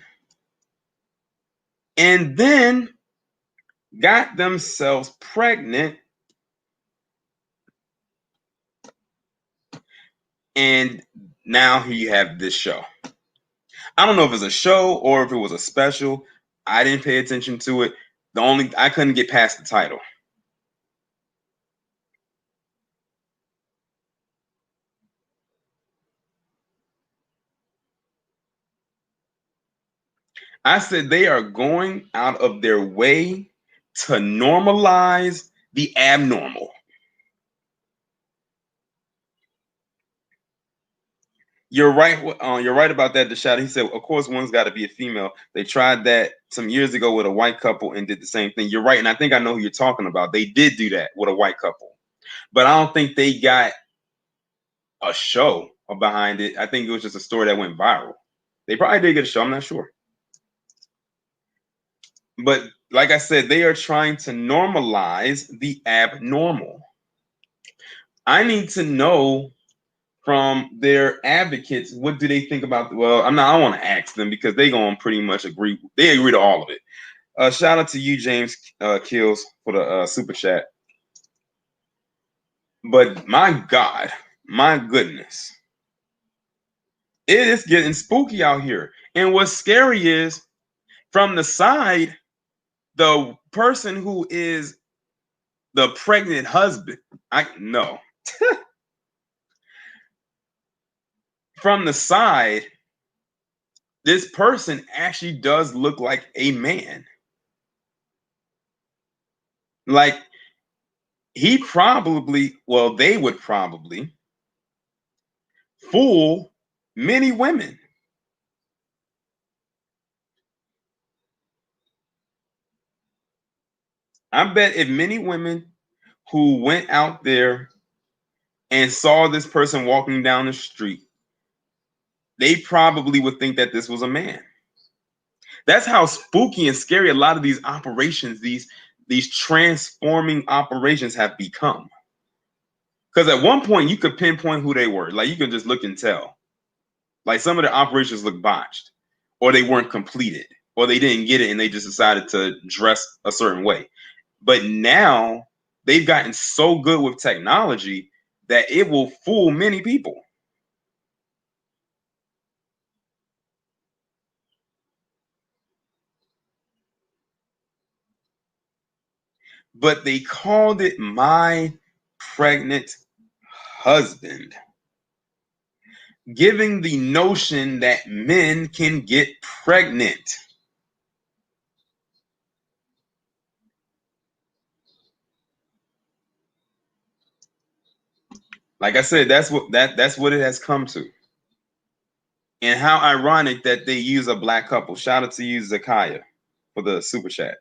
Speaker 1: and then got themselves pregnant, and now here you have this show. I don't know if it's a show or if it was a special. I didn't pay attention to it. I couldn't get past the title. I said they are going out of their way to normalize the abnormal. You're right. You're right about that, Deshada. He said, of course, one's got to be a female. They tried that some years ago with a white couple and did the same thing. You're right, and I think I know who you're talking about. They did do that with a white couple, but I don't think they got a show behind it. I think it was just a story that went viral. They probably did get a show. I'm not sure. But like I said, they are trying to normalize the abnormal. I need to know from their advocates, what do they think about? Well, I want to ask them because they gonna pretty much agree. They agree to all of it. Shout out to you, James Kills, for the super chat. But my God, my goodness, it is getting spooky out here. And what's scary is from the side, the person who is the pregnant husband, from the side, this person actually does look like a man. Like they would probably fool many women. I bet if many women who went out there and saw this person walking down the street, they probably would think that this was a man. That's how spooky and scary a lot of these operations, these transforming operations have become. Because at one point you could pinpoint who they were. Like you could just look and tell. Like some of the operations look botched, or they weren't completed, or they didn't get it and they just decided to dress a certain way. But now they've gotten so good with technology that it will fool many people. But they called it My Pregnant Husband, giving the notion that men can get pregnant. Like I said, that's what it has come to. And how ironic that they use a black couple. Shout out to you, Zakiah, for the super chat.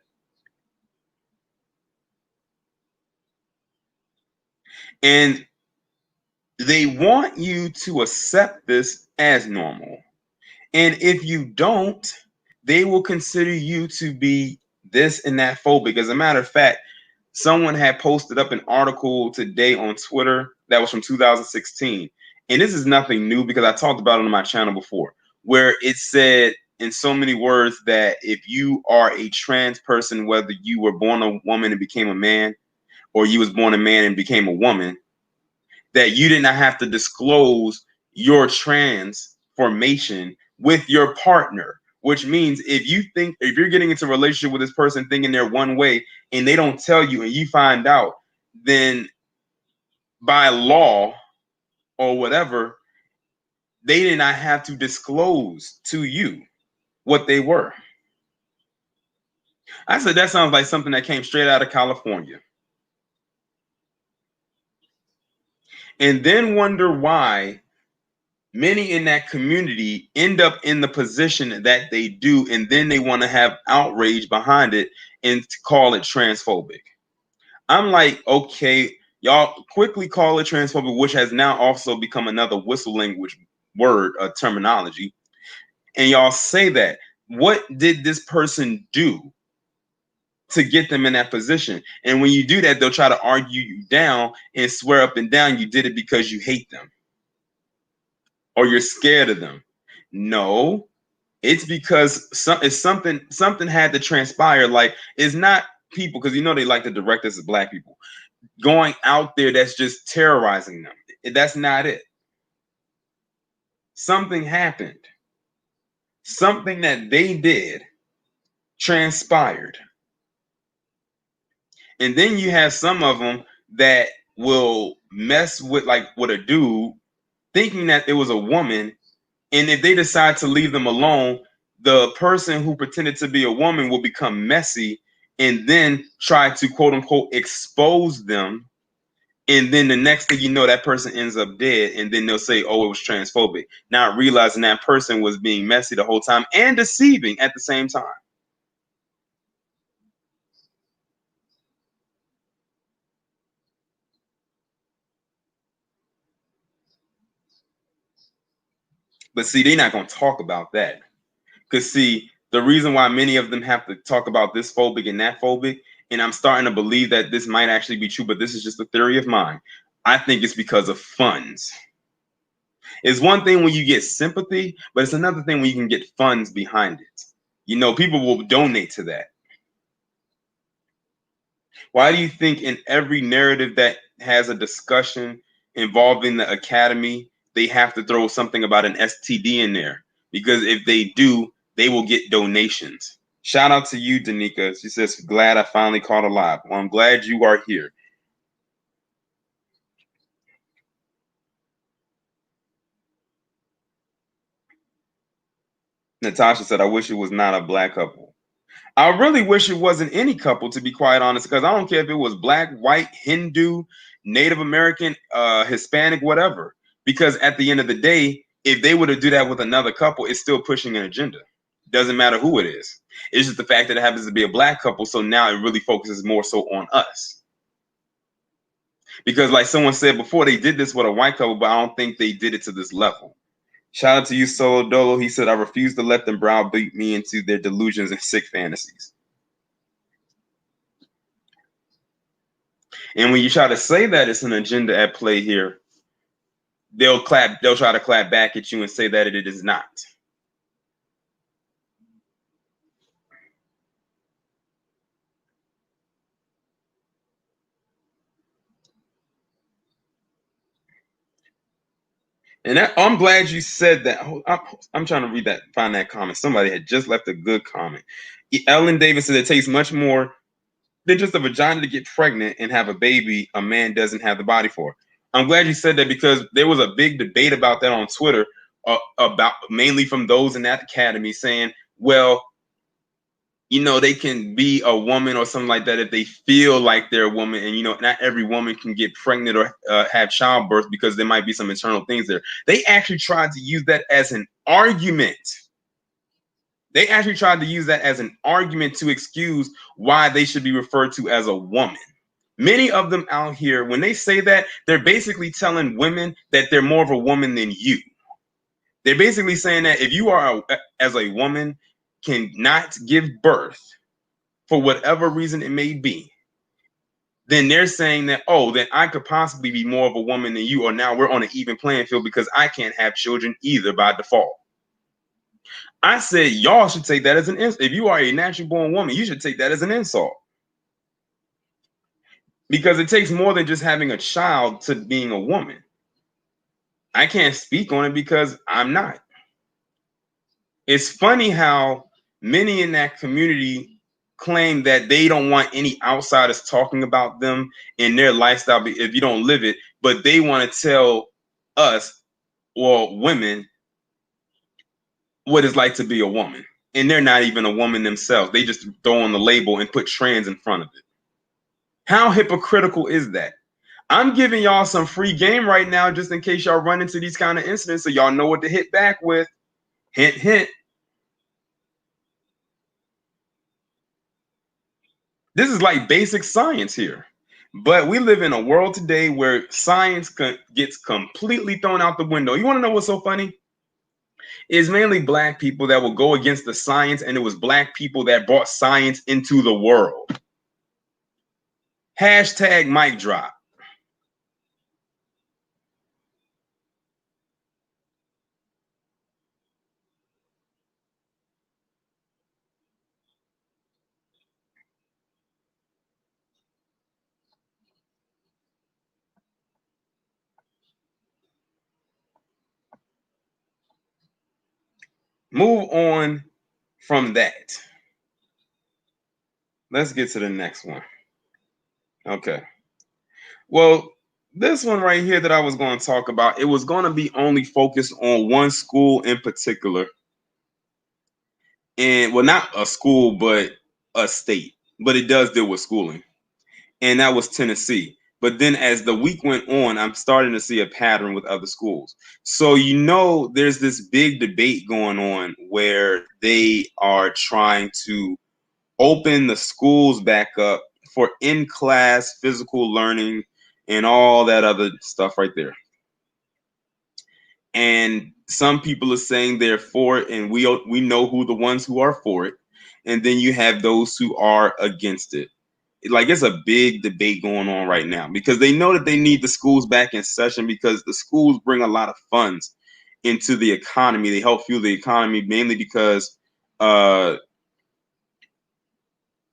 Speaker 1: And they want you to accept this as normal. And if you don't, they will consider you to be this and that phobic. As a matter of fact, someone had posted up an article today on Twitter that was from 2016. And this is nothing new because I talked about it on my channel before, where it said in so many words that if you are a trans person, whether you were born a woman and became a man, or you was born a man and became a woman, that you did not have to disclose your transformation with your partner. Which means if you're getting into a relationship with this person thinking they're one way and they don't tell you and you find out, then by law or whatever, they did not have to disclose to you what they were. I said that sounds like something that came straight out of California. And then wonder why many in that community end up in the position that they do, and then they want to have outrage behind it and call it transphobic. I'm like, okay, y'all quickly call it transphobic, which has now also become another whistle language word, terminology. And y'all say that. What did this person do to get them in that position? And when you do that, they'll try to argue you down and swear up and down you did it because you hate them or you're scared of them. No, it's because something had to transpire. Like it's not people, because they like to direct us as black people going out there that's just terrorizing them. That's not it. Something happened. Something that they did transpired. And then you have some of them that will mess with a dude thinking that it was a woman. And if they decide to leave them alone, the person who pretended to be a woman will become messy and then try to quote unquote expose them. And then the next thing you know, that person ends up dead. And then they'll say, oh, it was transphobic. Not realizing that person was being messy the whole time and deceiving at the same time. But see, they're not going to talk about that. Because see, the reason why many of them have to talk about this phobic and that phobic, and I'm starting to believe that this might actually be true, but this is just a theory of mine. I think it's because of funds. It's one thing when you get sympathy, but it's another thing when you can get funds behind it. People will donate to that. Why do you think in every narrative that has a discussion involving the academy, they have to throw something about an STD in there? Because if they do, they will get donations. Shout out to you, Danica. She says, glad I finally caught a live. Well, I'm glad you are here. Natasha said, I wish it was not a black couple. I really wish it wasn't any couple, to be quite honest, because I don't care if it was black, white, Hindu, Native American, Hispanic, whatever. Because at the end of the day, if they were to do that with another couple, it's still pushing an agenda. Doesn't matter who it is. It's just the fact that it happens to be a black couple. So now it really focuses more so on us. Because like someone said before, they did this with a white couple, but I don't think they did it to this level. Shout out to you, Solo Dolo. He said, I refuse to let them browbeat me into their delusions and sick fantasies. And when you try to say that it's an agenda at play here, they'll try to clap back at you and say that it is not. And I'm glad you said that. I'm trying to find that comment. Somebody had just left a good comment. Ellen Davis said it takes much more than just a vagina to get pregnant and have a baby a man doesn't have the body for. I'm glad you said that because there was a big debate about that on Twitter, about mainly from those in that academy saying, well, you know, they can be a woman or something like that if they feel like they're a woman. And, you know, not every woman can get pregnant or have childbirth because there might be some internal things there. They actually tried to use that as an argument. They actually tried to use that as an argument to excuse why they should be referred to as a woman. Many of them out here, when they say that, they're basically telling women that they're more of a woman than you. They're basically saying that if you are, as a woman, cannot give birth for whatever reason it may be, then they're saying that, oh, then I could possibly be more of a woman than you, or now we're on an even playing field because I can't have children either by default. I said y'all should take that as an insult. If you are a natural born woman, you should take that as an insult. Because it takes more than just having a child to being a woman. I can't speak on it because I'm not. It's funny how many in that community claim that they don't want any outsiders talking about them in their lifestyle if you don't live it, but they want to tell us or women what it's like to be a woman. And they're not even a woman themselves. They just throw on the label and put trans in front of it. How hypocritical is that? I'm giving y'all some free game right now just in case y'all run into these kind of incidents so y'all know what to hit back with. Hint, hint. This is like basic science here. But we live in a world today where science gets completely thrown out the window. You want to know what's so funny? It's mainly black people that will go against the science, and it was black people that brought science into the world. Hashtag mic drop. Move on from that. Let's get to the next one. Okay. Well, this one right here that I was going to talk about, it was going to be only focused on one school in particular. And well, not a school, but a state. But it does deal with schooling. And that was Tennessee. But then as the week went on, I'm starting to see a pattern with other schools. So, you know, there's this big debate going on where they are trying to open the schools back up for in-class physical learning and all that other stuff right there. And some people are saying they're for it, and we know who the ones who are for it. And then you have those who are against it. Like, it's a big debate going on right now because they know that they need the schools back in session because the schools bring a lot of funds into the economy. They help fuel the economy mainly because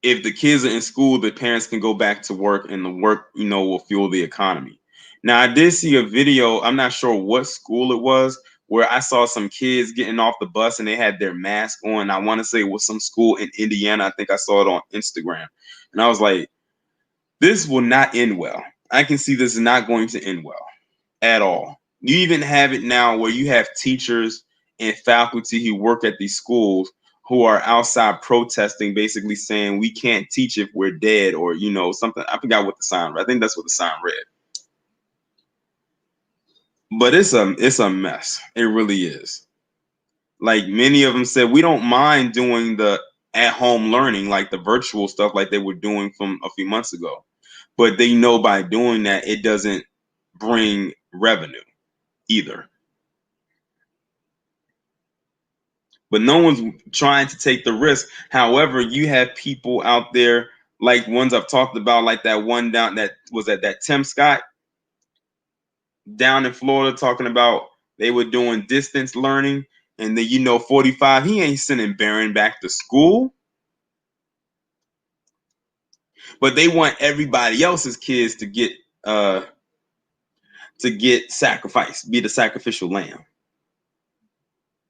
Speaker 1: if the kids are in school, the parents can go back to work, and the work, you know, will fuel the economy. Now, I did see a video. I'm not sure what school it was, where I saw some kids getting off the bus and they had their mask on. I want to say it was some school in Indiana. I think I saw it on Instagram. And I was like, this will not end well. I can see this is not going to end well at all. You even have it now where you have teachers and faculty who work at these schools who are outside protesting, basically saying we can't teach if we're dead, or, you know, something. I forgot what the sign read. I think that's what the sign read. But it's a mess. It really is. Like many of them said, we don't mind doing the at-home learning, like the virtual stuff, like they were doing from a few months ago. But they know by doing that, it doesn't bring revenue either. But no one's trying to take the risk. However, you have people out there like ones I've talked about, like that one down that was at that Tim Scott down in Florida talking about they were doing distance learning, and then 45, he ain't sending Barron back to school. But they want everybody else's kids to get sacrificed, be the sacrificial lamb.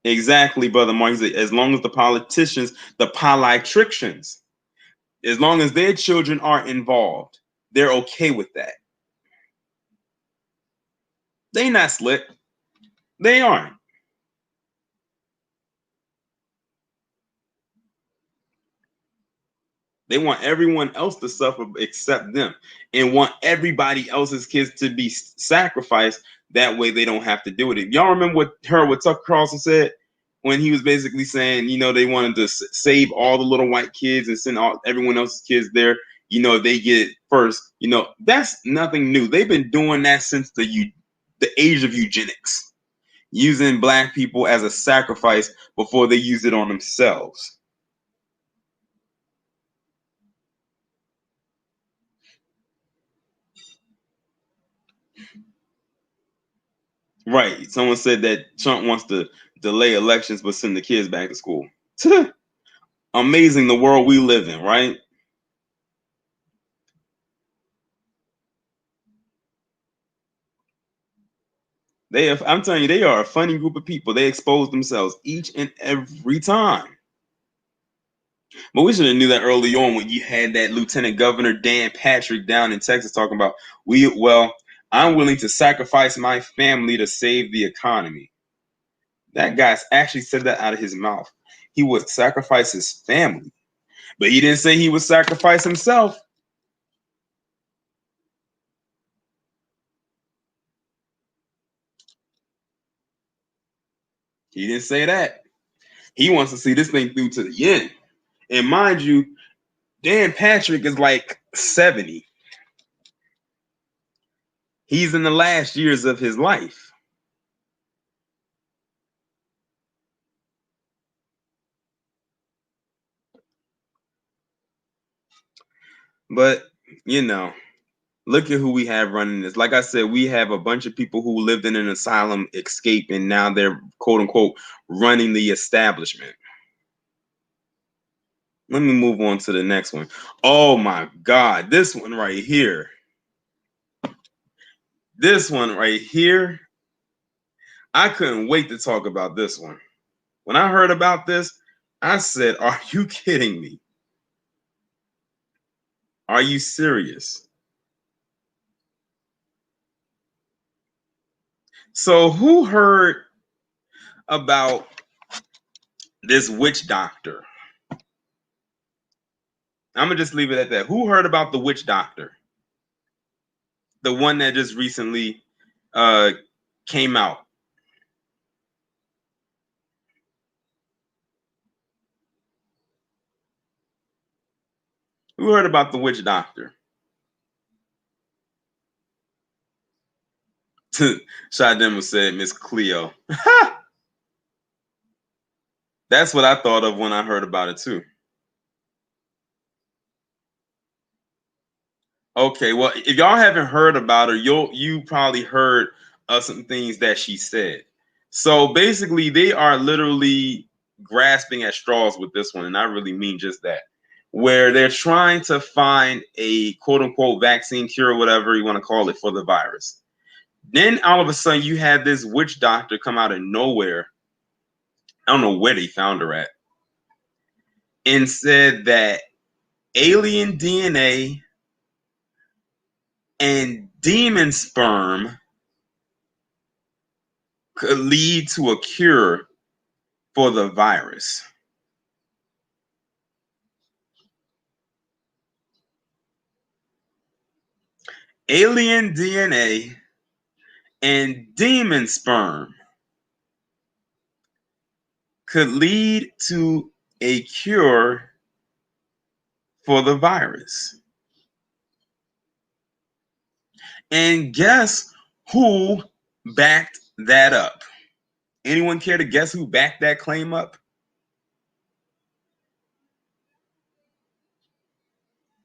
Speaker 1: Exactly, Brother Mark. As long as the politicians, the politricians, as long as their children are involved, they're okay with that. They not slick. They aren't. They want everyone else to suffer except them, and want everybody else's kids to be sacrificed. That way they don't have to do it. Y'all remember what Tucker Carlson said when he was basically saying, they wanted to save all the little white kids and send everyone else's kids there. They get it first. That's nothing new. They've been doing that since the age of eugenics, using black people as a sacrifice before they use it on themselves. Right. Someone said that Trump wants to delay elections but send the kids back to school. Amazing the world we live in, right? I'm telling you, they are a funny group of people. They expose themselves each and every time. But we should have knew that early on when you had that Lieutenant Governor Dan Patrick down in Texas talking about, I'm willing to sacrifice my family to save the economy. That guy actually said that out of his mouth. He would sacrifice his family, but he didn't say he would sacrifice himself. He didn't say that. He wants to see this thing through to the end. And mind you, Dan Patrick is like 70. He's in the last years of his life. But, look at who we have running this. Like I said, we have a bunch of people who lived in an asylum, escape, and now they're quote unquote running the establishment. Let me move on to the next one. Oh my God, this one right here. This one right here. I couldn't wait to talk about this one. When I heard about this, I said, are you kidding me? Are you serious? So who heard about this witch doctor? I'm gonna just leave it at that. Who heard about the witch doctor? The one that just recently came out. Who heard about the witch doctor? Shadem said Miss Cleo. That's what I thought of when I heard about it too. Okay, well, if y'all haven't heard about her, you probably heard of some things that she said. So basically, they are literally grasping at straws with this one, and I really mean just that. Where they're trying to find a quote unquote vaccine cure, whatever you want to call it, for the virus. Then all of a sudden, you had this witch doctor come out of nowhere. I don't know where they found her at, and said that alien DNA and demon sperm could lead to a cure for the virus. Alien DNA and demon sperm could lead to a cure for the virus. And guess who backed that up? Anyone care to guess who backed that claim up?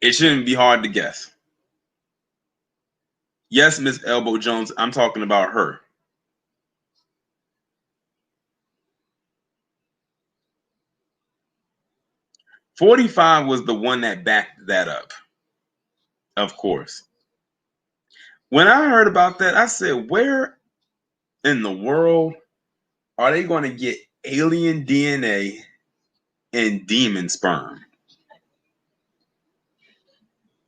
Speaker 1: It shouldn't be hard to guess. Yes, Miss Elbow Jones, I'm talking about her. "45 was the one that backed that up, of course. When I heard about that, I said, where in the world are they going to get alien DNA and demon sperm?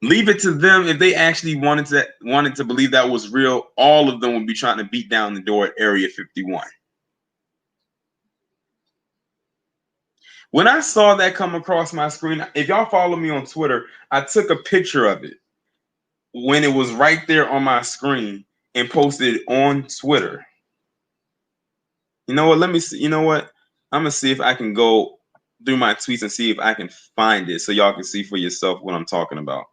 Speaker 1: Leave it to them. If they actually wanted to believe that was real, all of them would be trying to beat down the door at Area 51. When I saw that come across my screen, if y'all follow me on Twitter, I took a picture of it when it was right there on my screen and posted it on Twitter. You know what? Let me see. You know what? I'm gonna see if I can go through my tweets and see if I can find it so y'all can see for yourself what I'm talking about.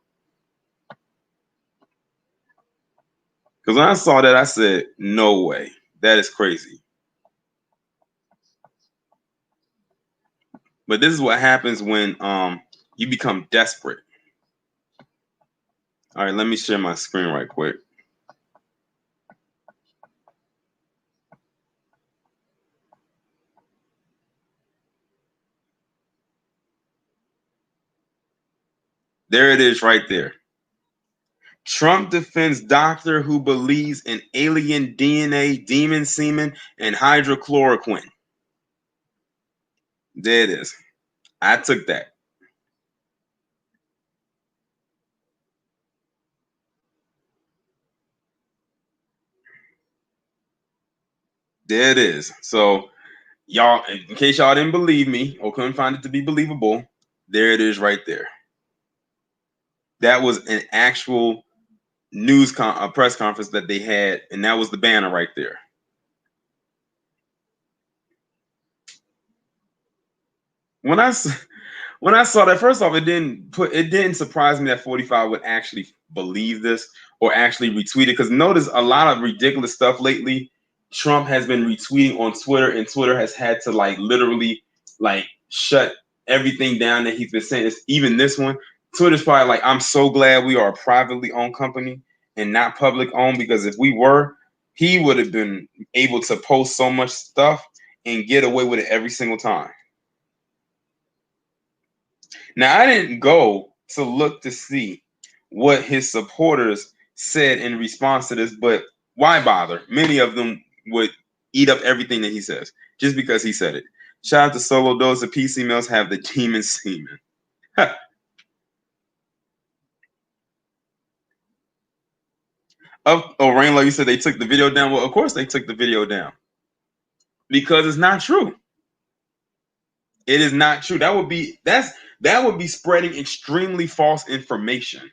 Speaker 1: Because when I saw that, I said, no way. That is crazy. But this is what happens when you become desperate. All right, let me share my screen right quick. There it is right there. Trump defends doctor who believes in alien DNA, demon semen, and hydrochloroquine. There it is. I took that. There it is. So, y'all, in case y'all didn't believe me or couldn't find it to be believable, there it is right there. That was an actual a press conference that they had, and that was the banner right there. When I saw that, first off, it didn't surprise me that 45 would actually believe this or actually retweet it. Because notice a lot of ridiculous stuff lately. Trump has been retweeting on Twitter, and Twitter has had to literally shut everything down that he's been saying. Even this one, Twitter's probably like, I'm so glad we are a privately owned company and not public owned, because if we were, he would have been able to post so much stuff and get away with it every single time. Now, I didn't go to look to see what his supporters said in response to this, but why bother? Many of them would eat up everything that he says just because he said it. Shout out to Solo Dose. The PC males have the demon semen. Rainlow, you said they took the video down. Well, of course they took the video down because it's not true. It is not true. That would be spreading extremely false information.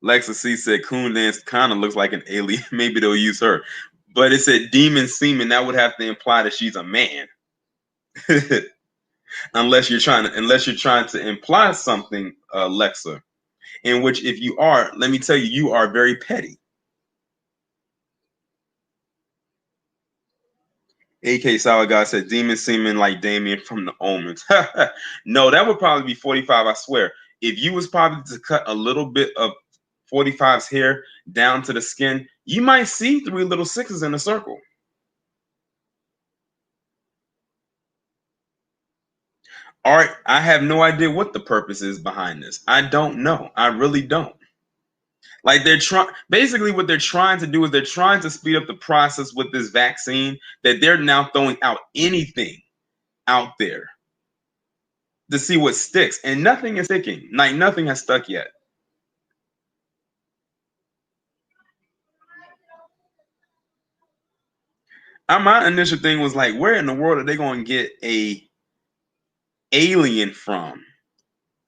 Speaker 1: Lexa C said Coon Dance kind of looks like an alien. Maybe they'll use her. But it said demon semen. That would have to imply that she's a man. unless you're trying to imply something, Lexa. In which, if you are, let me tell you, you are very petty. AK Sour God said demon semen like Damien from the Omens. No, that would probably be 45, I swear. If you was probably to cut a little bit of 45's hair down to the skin, you might see 3 little sixes in a circle. All right, I have no idea what the purpose is behind this. I don't know. I really don't. Like, basically what they're trying to do is they're trying to speed up the process with this vaccine, that they're now throwing out anything out there to see what sticks, and nothing is sticking. Like, nothing has stuck yet. My initial thing was like, where in the world are they going to get a alien from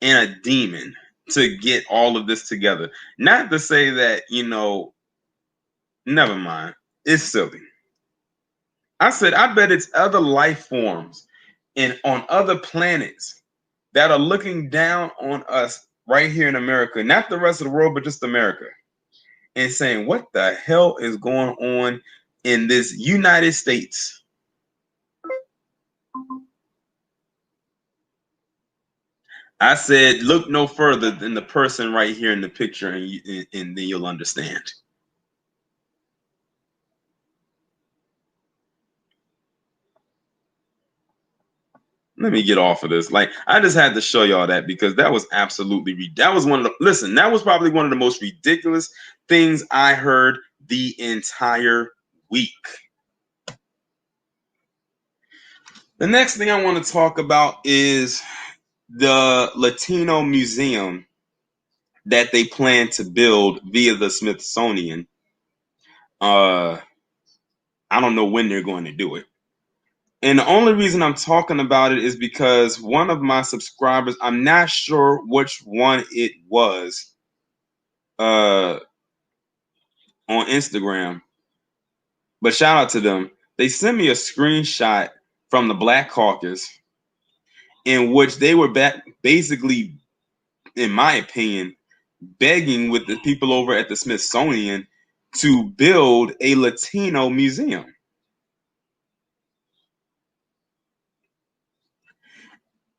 Speaker 1: and a demon to get all of this together? Not to say that, Never mind. It's silly. I said, I bet it's other life forms and on other planets that are looking down on us right here in America, not the rest of the world, but just America, and saying, what the hell is going on in this United States? I said, look no further than the person right here in the picture, and then you'll understand. Let me get off of this. Like, I just had to show y'all that because that was absolutely that was one of the listen, that was probably one of the most ridiculous things I heard the entire week. The next thing I want to talk about is the Latino museum that they plan to build via the Smithsonian. I don't know when they're going to do it. And the only reason I'm talking about it is because one of my subscribers, I'm not sure which one it was, on Instagram, but shout out to them. They sent me a screenshot from the Black Caucus in which they were basically, in my opinion, begging with the people over at the Smithsonian to build a Latino museum.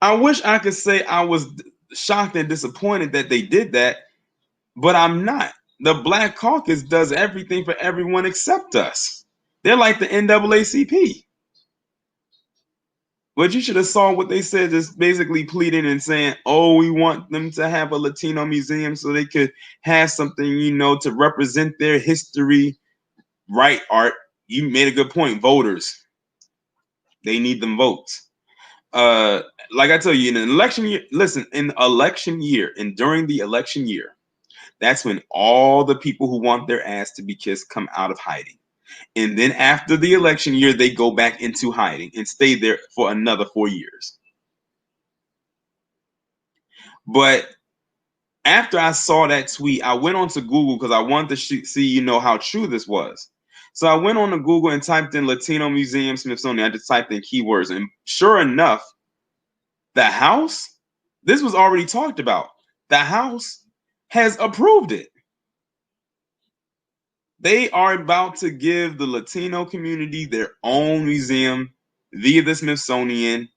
Speaker 1: I wish I could say I was shocked and disappointed that they did that, but I'm not. The Black Caucus does everything for everyone except us. They're like the NAACP. But you should have saw what they said, just basically pleading and saying, "Oh, we want them to have a Latino museum so they could have something, to represent their history." Right, Art? You made a good point. Voters, they need them votes. Like I tell you, in an election year, listen, in election year and during the election year, that's when all the people who want their ass to be kissed come out of hiding. And then after the election year, they go back into hiding and stay there for another 4 years. But after I saw that tweet, I went on to Google because I wanted to see, how true this was. So I went on to Google and typed in Latino Museum Smithsonian. I just typed in keywords, and sure enough, the House, this was already talked about. The House has approved it. They are about to give the Latino community their own museum via the Smithsonian,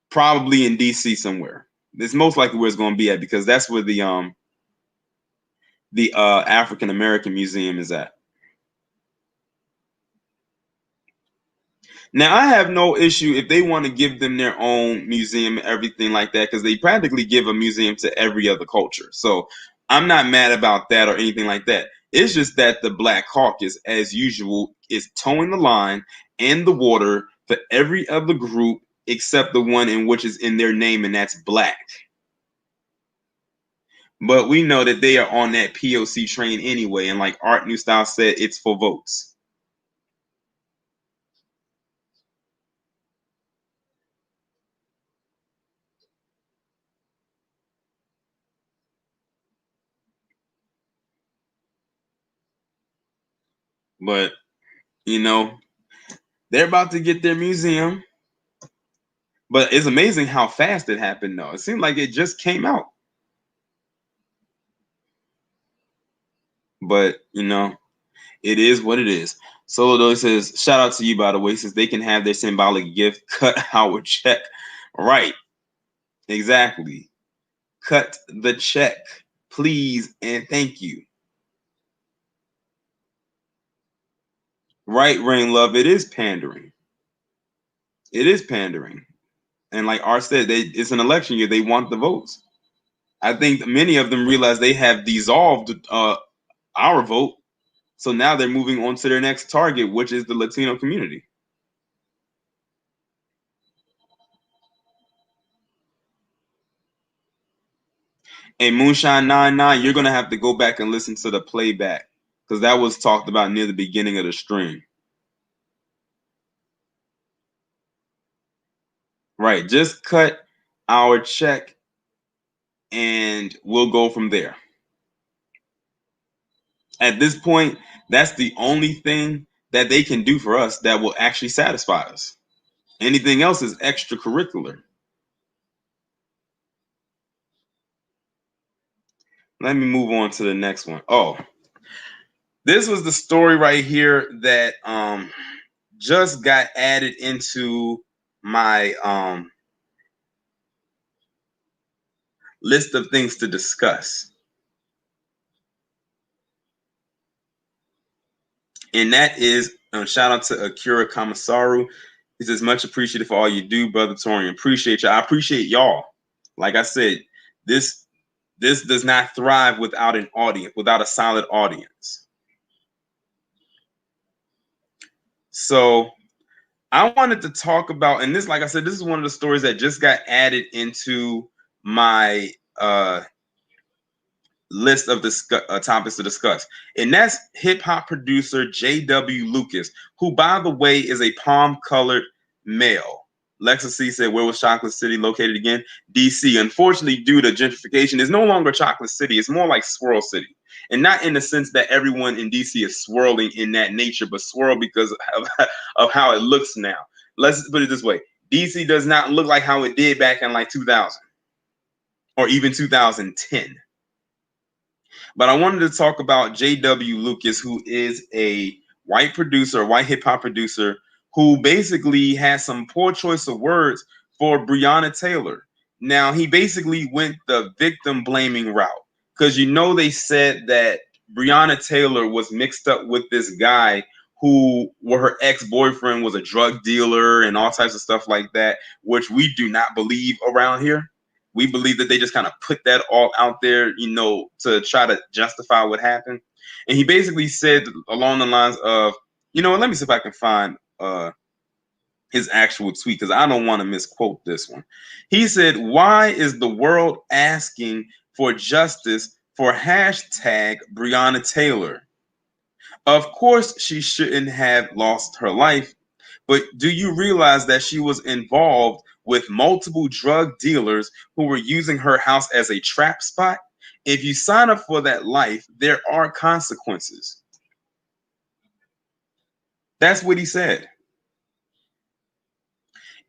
Speaker 1: probably in DC somewhere. It's most likely where it's going to be at because that's where the African American Museum is at. Now, I have no issue if they want to give them their own museum, everything like that, because they practically give a museum to every other culture. So I'm not mad about that or anything like that. It's just that the Black Caucus, as usual, is towing the line and the water for every other group except the one in which is in their name, and that's Black. But we know that they are on that POC train anyway, and like Art New Style said, it's for votes. But you know, they're about to get their museum. But it's amazing how fast it happened, though. It seemed like it just came out. But, it is what it is. Solo though says, shout out to you, by the way, since they can have their symbolic gift, cut our check. Right. Exactly. Cut the check, please, and thank you. Right, Rain Love, it is pandering. It is pandering. And like Art said, it's an election year. They want the votes. I think many of them realize they have dissolved our vote. So now they're moving on to their next target, which is the Latino community. And Moonshine 99, you're gonna have to go back and listen to the playback because that was talked about near the beginning of the stream. Right, just cut our check and we'll go from there. At this point, that's the only thing that they can do for us that will actually satisfy us. Anything else is extracurricular. Let me move on to the next one. Oh, this was the story right here that just got added into my list of things to discuss. And that is shout out to Akira Kamasaru. He says, much appreciated for all you do, Brother Torian. Appreciate you. I appreciate y'all. Like I said, this does not thrive without an audience, without a solid audience. So I wanted to talk about, and this, like I said, this is one of the stories that just got added into my list of topics to discuss. And that's hip hop producer J.W. Lucas, who, by the way, is a palm colored male. Lexa C said, where was Chocolate City located again? DC. Unfortunately, due to gentrification, it's no longer Chocolate City. It's more like Swirl City. And not in the sense that everyone in DC is swirling in that nature, but swirl because of how it looks now. Let's put it this way. DC does not look like how it did back in like 2000 or even 2010. But I wanted to talk about J.W. Lucas, who is a white producer, a white hip hop producer, who basically has some poor choice of words for Breonna Taylor. Now, he basically went the victim blaming route because, they said that Breonna Taylor was mixed up with this guy who, her ex-boyfriend was a drug dealer and all types of stuff like that, which we do not believe around here. We believe that they just kind of put that all out there, to try to justify what happened. And he basically said along the lines of, let me see if I can find his actual tweet because I don't want to misquote this one. He said, why is the world asking for justice for hashtag Breonna Taylor? Of course, she shouldn't have lost her life. But do you realize that she was involved with multiple drug dealers who were using her house as a trap spot? If you sign up for that life, there are consequences. That's what he said.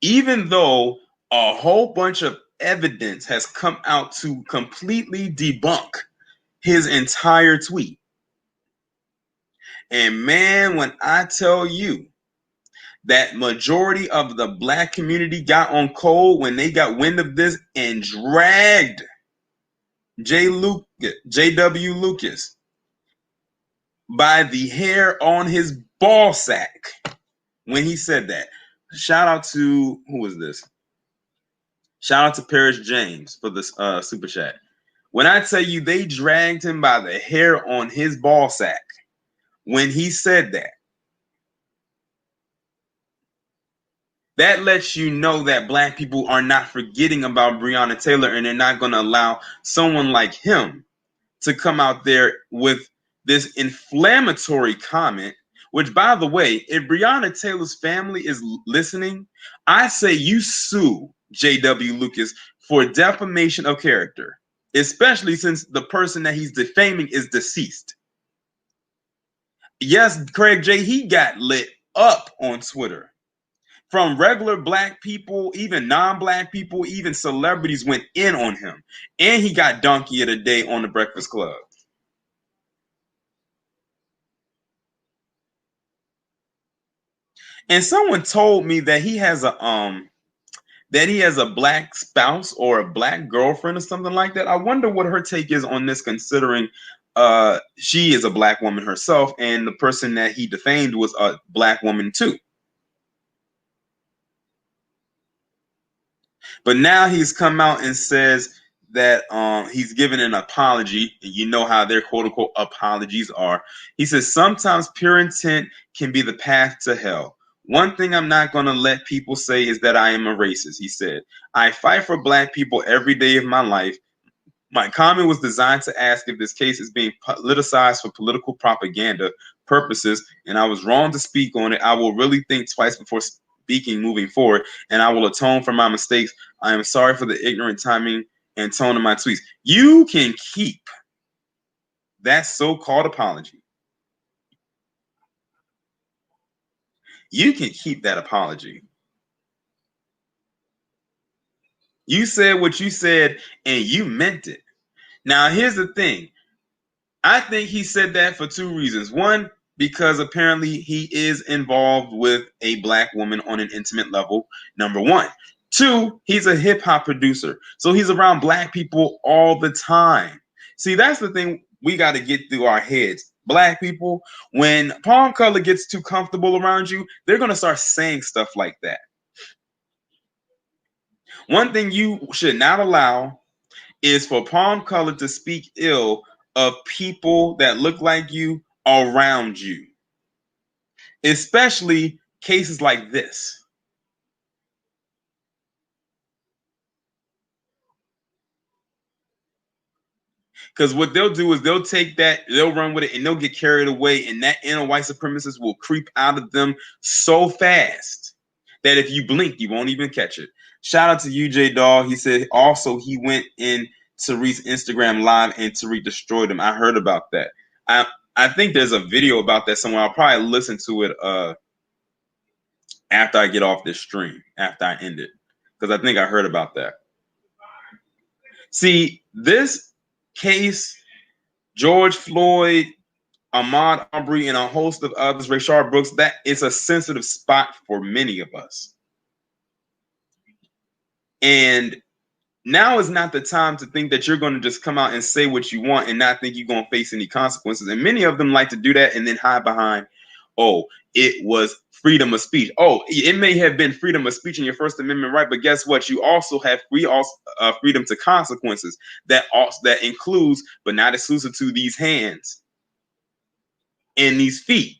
Speaker 1: Even though a whole bunch of evidence has come out to completely debunk his entire tweet. And man, when I tell you, that majority of the black community got on cold when they got wind of this and dragged J.W. Lucas by the hair on his ball sack when he said that. Shout out to, who was this? Shout out to Paris James for this super chat. When I tell you they dragged him by the hair on his ball sack when he said that, that lets you know that black people are not forgetting about Breonna Taylor and they're not going to allow someone like him to come out there with this inflammatory comment, which, by the way, if Breonna Taylor's family is listening, I say you sue J.W. Lucas for defamation of character, especially since the person that he's defaming is deceased. Yes, Craig J., he got lit up on Twitter. From regular black people, even non-black people, even celebrities went in on him. And he got Donkey of the Day on the Breakfast Club. And someone told me that he has a black spouse or a black girlfriend or something like that. I wonder what her take is on this, considering she is a black woman herself, and the person that he defamed was a black woman too. But now he's come out and says that he's given an apology. And you know how their quote unquote apologies are. He says sometimes pure intent can be the path to hell. One thing I'm not going to let people say is that I am a racist, he said. I fight for black people every day of my life. My comment was designed to ask if this case is being politicized for political propaganda purposes, and I was wrong to speak on it. I will really think twice before speaking moving forward, and I will atone for my mistakes. I am sorry for the ignorant timing and tone of my tweets. You can keep that so-called apology. You can keep that apology. You said what you said and you meant it. Now, here's the thing. I think he said that for two reasons. One, because apparently he is involved with a black woman on an intimate level, number one. Two, he's a hip hop producer. So he's around black people all the time. See, that's the thing we got to get through our heads. Black people, when palm color gets too comfortable around you, they're going to start saying stuff like that. One thing you should not allow is for palm color to speak ill of people that look like you around you, especially cases like this. Because what they'll do is they'll take that, they'll run with it, and they'll get carried away, and that inner white supremacist will creep out of them so fast that if you blink, you won't even catch it. Shout out to UJ Dog. He said also he went in Tariq's Instagram live and Tariq destroyed him. I heard about that. I think there's a video about that somewhere. I'll probably listen to it after I get off this stream, after I end it, because I think I heard about that. See, this case, George Floyd, Ahmaud Arbery, and a host of others, Rayshard Brooks, that is a sensitive spot for many of us. And now is not the time to think that you're going to just come out and say what you want and not think you're going to face any consequences. And many of them like to do that and then hide behind, oh, it was freedom of speech. Oh, it may have been freedom of speech in your First Amendment right, but guess what? You also have freedom to consequences that includes, but not exclusive to, these hands and these feet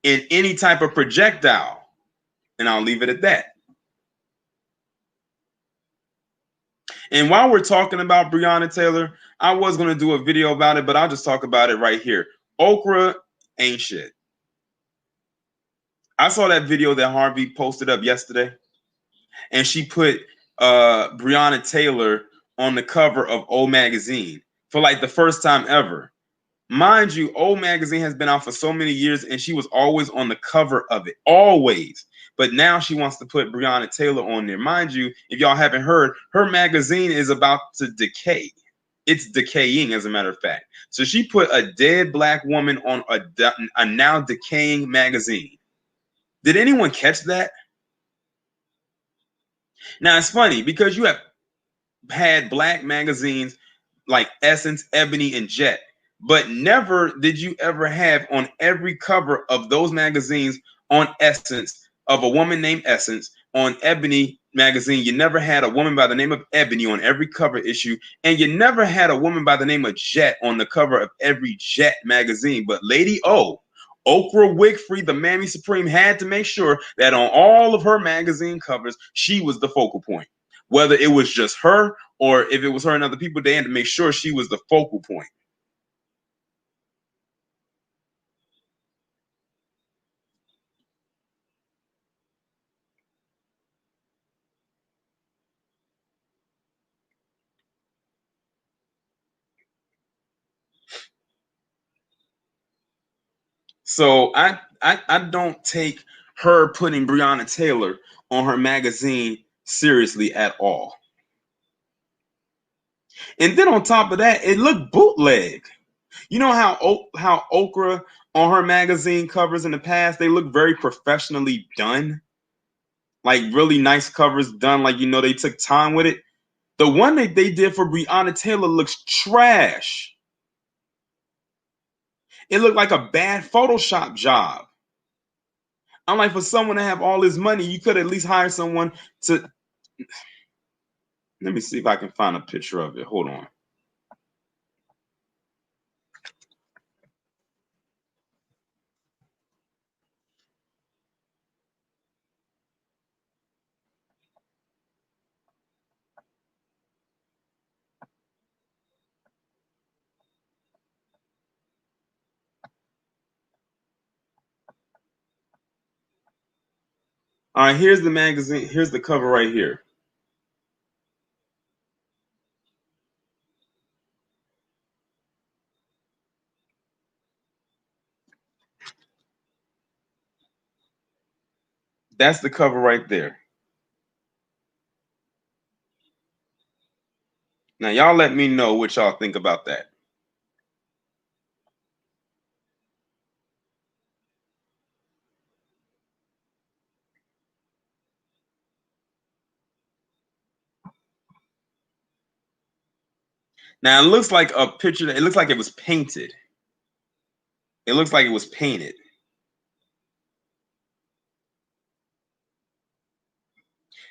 Speaker 1: and any type of projectile. And I'll leave it at that. And while we're talking about Breonna Taylor, I was going to do a video about it, but I'll just talk about it right here. Okra ain't shit. I saw that video that Harvey posted up yesterday, and she put Breonna Taylor on the cover of O Magazine for like the first time ever. Mind you, O Magazine has been out for so many years, and she was always on the cover of it, always. But now she wants to put Breonna Taylor on there. Mind you, if y'all haven't heard, her magazine is about to decay. It's decaying, as a matter of fact. So she put a dead black woman on a now decaying magazine. Did anyone catch that? Now, it's funny because you have had black magazines like Essence, Ebony, and Jet, but never did you ever have on every cover of those magazines on Essence of a woman named Essence. On Ebony magazine, you never had a woman by the name of Ebony on every cover issue, and you never had a woman by the name of Jet on the cover of every Jet magazine. But Lady O, Oprah Winfrey, the Mammy Supreme, had to make sure that on all of her magazine covers, she was the focal point. Whether it was just her or if it was her and other people, they had to make sure she was the focal point. So I don't take her putting Breonna Taylor on her magazine seriously at all. And then on top of that, it looked bootleg. You know how Okra on her magazine covers in the past, they look very professionally done. Like really nice covers done, like they took time with it. The one that they did for Breonna Taylor looks trash. It looked like a bad Photoshop job. I'm like, for someone to have all this money, you could at least hire someone to. Let me see if I can find a picture of it. Hold on. All right, here's the magazine. Here's the cover right here. That's the cover right there. Now, y'all let me know what y'all think about that. Now, it looks like a picture. It looks like it was painted. It looks like it was painted.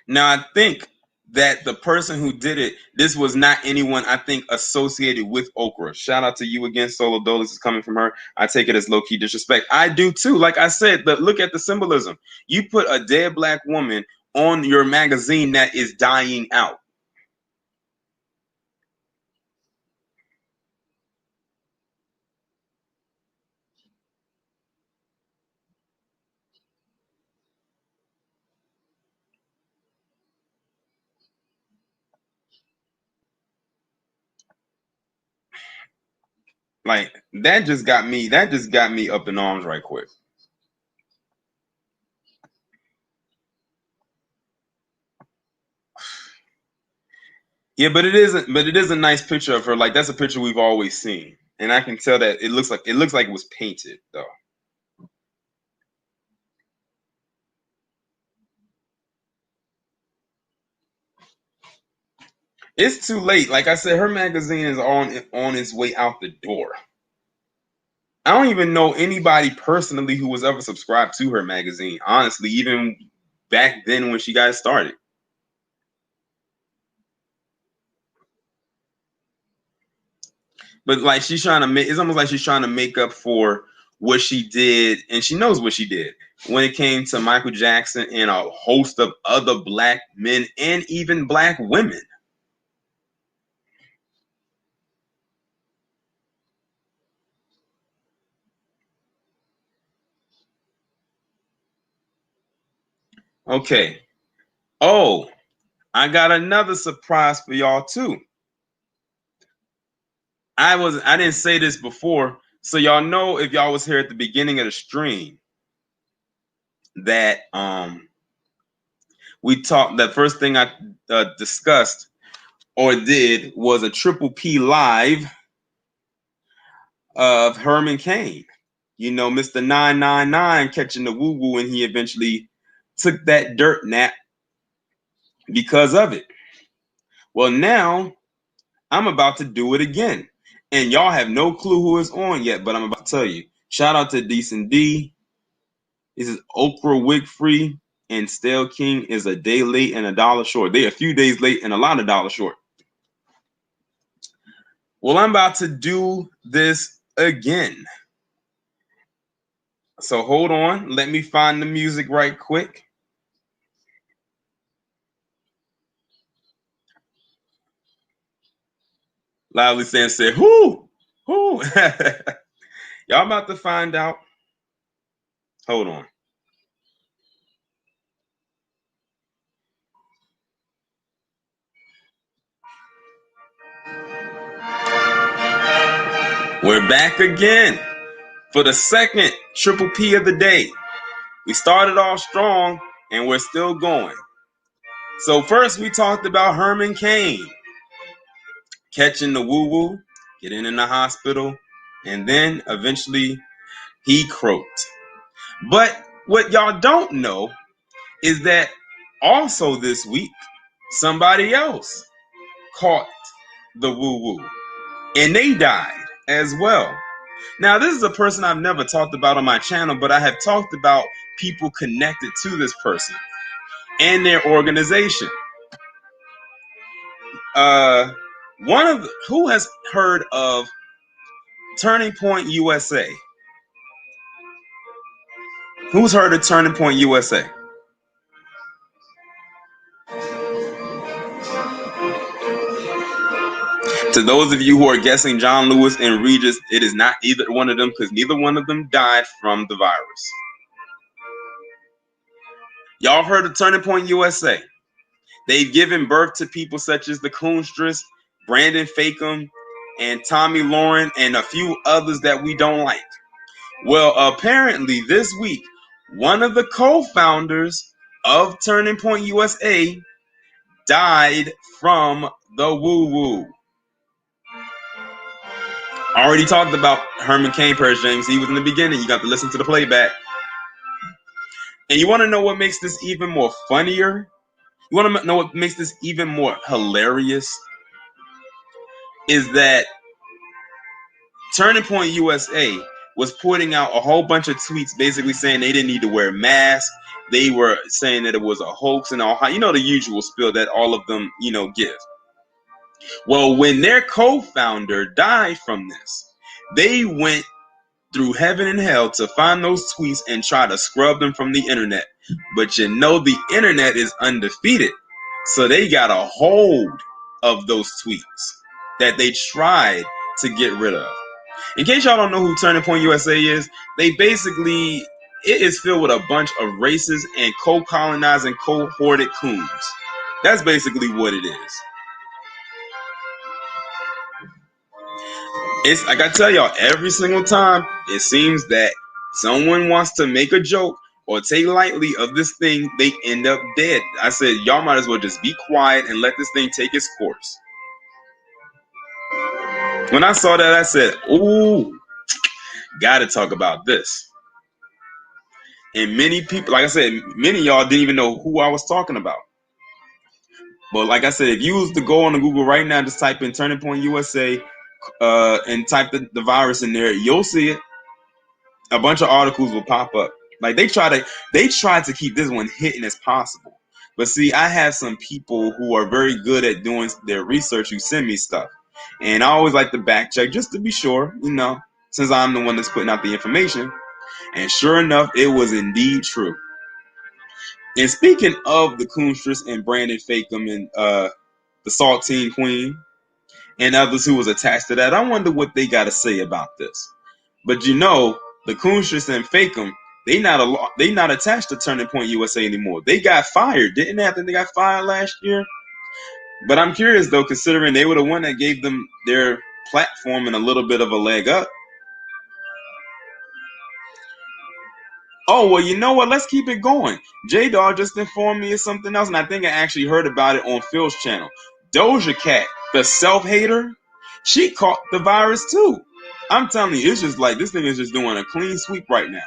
Speaker 1: Now, I think that the person who did it, this was not anyone I think associated with Okra. Shout out to you again, Solo Dole. This is coming from her. I take it as low key disrespect. I do too. Like I said, but look at the symbolism. You put a dead black woman on your magazine that is dying out. Like that just got me. That just got me up in arms right quick. Yeah, but it isn't. But it is a nice picture of her. Like that's a picture we've always seen, and I can tell that it looks like it was painted though. It's too late. Like I said, her magazine is on its way out the door. I don't even know anybody personally who was ever subscribed to her magazine. Honestly, even back then when she got started. But like she's trying to make it's almost like she's trying to make up for what she did, and she knows what she did when it came to Michael Jackson and a host of other black men and even black women. Okay. Oh, I got another surprise for y'all too. I didn't say this before, so y'all know if y'all was here at the beginning of the stream that we talked. The first thing I discussed or did was a Triple P live of Herman Cain. You know, Mr. 999 catching the woo woo, and he eventually took that dirt nap because of it. Well, now I'm about to do it again. And y'all have no clue who is on yet, but I'm about to tell you. Shout out to Decent D. This is Okra Wig Free, and Stale King is a day late and $1 short. They a few days late and a lot of dollars short. Well, I'm about to do this again. So hold on. Let me find the music right quick. Loudly saying, said, who? Y'all about to find out. Hold on. We're back again for the second Triple P of the day. We started off strong and we're still going. So first we talked about Herman Cain catching the woo-woo, getting in the hospital, and then eventually he croaked. But what y'all don't know is that also this week, somebody else caught the woo-woo, and they died as well. Now, this is a person I've never talked about on my channel, but I have talked about people connected to this person and their organization. Who has heard of Turning Point USA? Who's heard of Turning Point USA? To those of you who are guessing John Lewis and Regis, it is not either one of them because neither one of them died from the virus. Y'all heard of Turning Point USA? They've given birth to people such as the Coonstress, Brandon Fakum, and Tommy Lauren, and a few others that we don't like. Well, apparently this week, one of the co-founders of Turning Point USA died from the woo-woo. Already talked about Herman Cain, Paris James. He was in the beginning. You got to listen to the playback. And you want to know what makes this even more funnier? You want to know what makes this even more hilarious? Is that Turning Point USA was putting out a whole bunch of tweets basically saying they didn't need to wear masks. They were saying that it was a hoax and all, the usual spiel that all of them, give. Well, when their co-founder died from this, they went through heaven and hell to find those tweets and try to scrub them from the internet. But the internet is undefeated. So they got a hold of those tweets that they tried to get rid of. In case y'all don't know who Turning Point USA is, it is filled with a bunch of racist and co-colonizing, cohorted coons. That's basically what it is. It's like I tell y'all, every single time it seems that someone wants to make a joke or take lightly of this thing, they end up dead. I said, y'all might as well just be quiet and let this thing take its course. When I saw that, I said, ooh, gotta talk about this. And many people, like I said, many of y'all didn't even know who I was talking about. But like I said, if you was to go on to Google right now, just type in Turning Point USA and type the virus in there, you'll see it. A bunch of articles will pop up. Like they try to keep this one hidden as possible. But see, I have some people who are very good at doing their research who send me stuff. And I always like to back check just to be sure, since I'm the one that's putting out the information. And sure enough, it was indeed true. And speaking of the Coonstress and Brandon Fakem and the Saltine Queen and others who was attached to that, I wonder what they got to say about this. But the Coonstress and Fakem, they not attached to Turning Point USA anymore. They got fired, didn't they? I think they got fired last year. But I'm curious though, considering they were the one that gave them their platform and a little bit of a leg up. Oh, well, you know what? Let's keep it going. J-Dog just informed me of something else, and I think I actually heard about it on Phil's channel. Doja Cat, the self-hater, she caught the virus too. I'm telling you, it's just like this thing is just doing a clean sweep right now.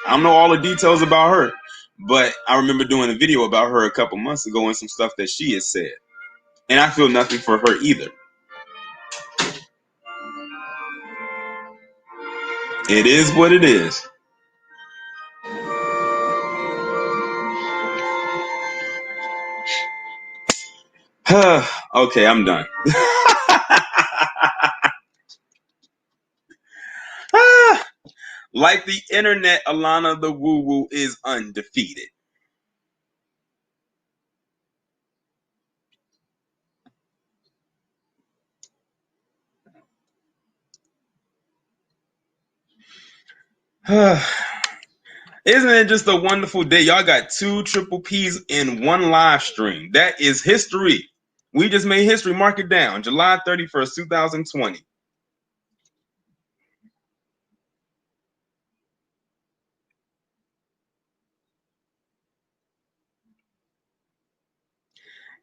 Speaker 1: I don't know all the details about her, but I remember doing a video about her a couple months ago and some stuff that she has said. And I feel nothing for her either. It is what it is. Okay, I'm done. Like the internet, Alana the woo-woo is undefeated. Isn't it just a wonderful day? Y'all got 2 triple P's in one live stream. That is history. We just made history. Mark it down. July 31st, 2020.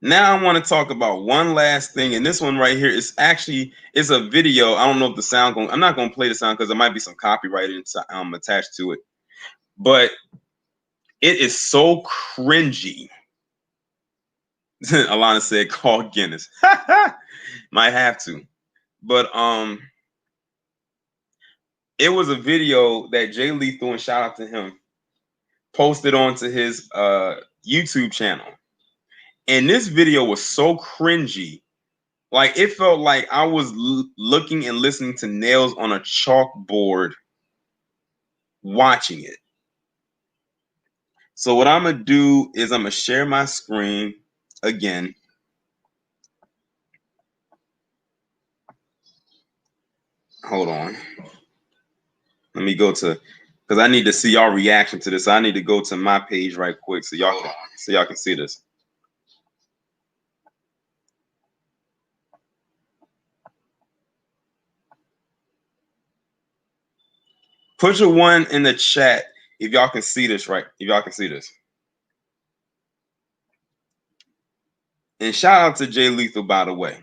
Speaker 1: Now I want to talk about one last thing, and this one right here is a video. I don't know if the sound I'm not going to play the sound because there might be some copyright attached to it, but it is so cringy. Alana said, "Call Guinness." Might have to, but it was a video that Jay Lethal, and shout out to him, posted onto his YouTube channel. And this video was so cringy. Like, it felt like I was looking and listening to nails on a chalkboard watching it. So what I'm going to do is I'm going to share my screen again. Hold on. Let me go to, because I need to see y'all reaction to this. So I need to go to my page right quick so y'all can see this. Put your 1 in the chat if y'all can see this right. If y'all can see this. And shout out to Jay Lethal, by the way.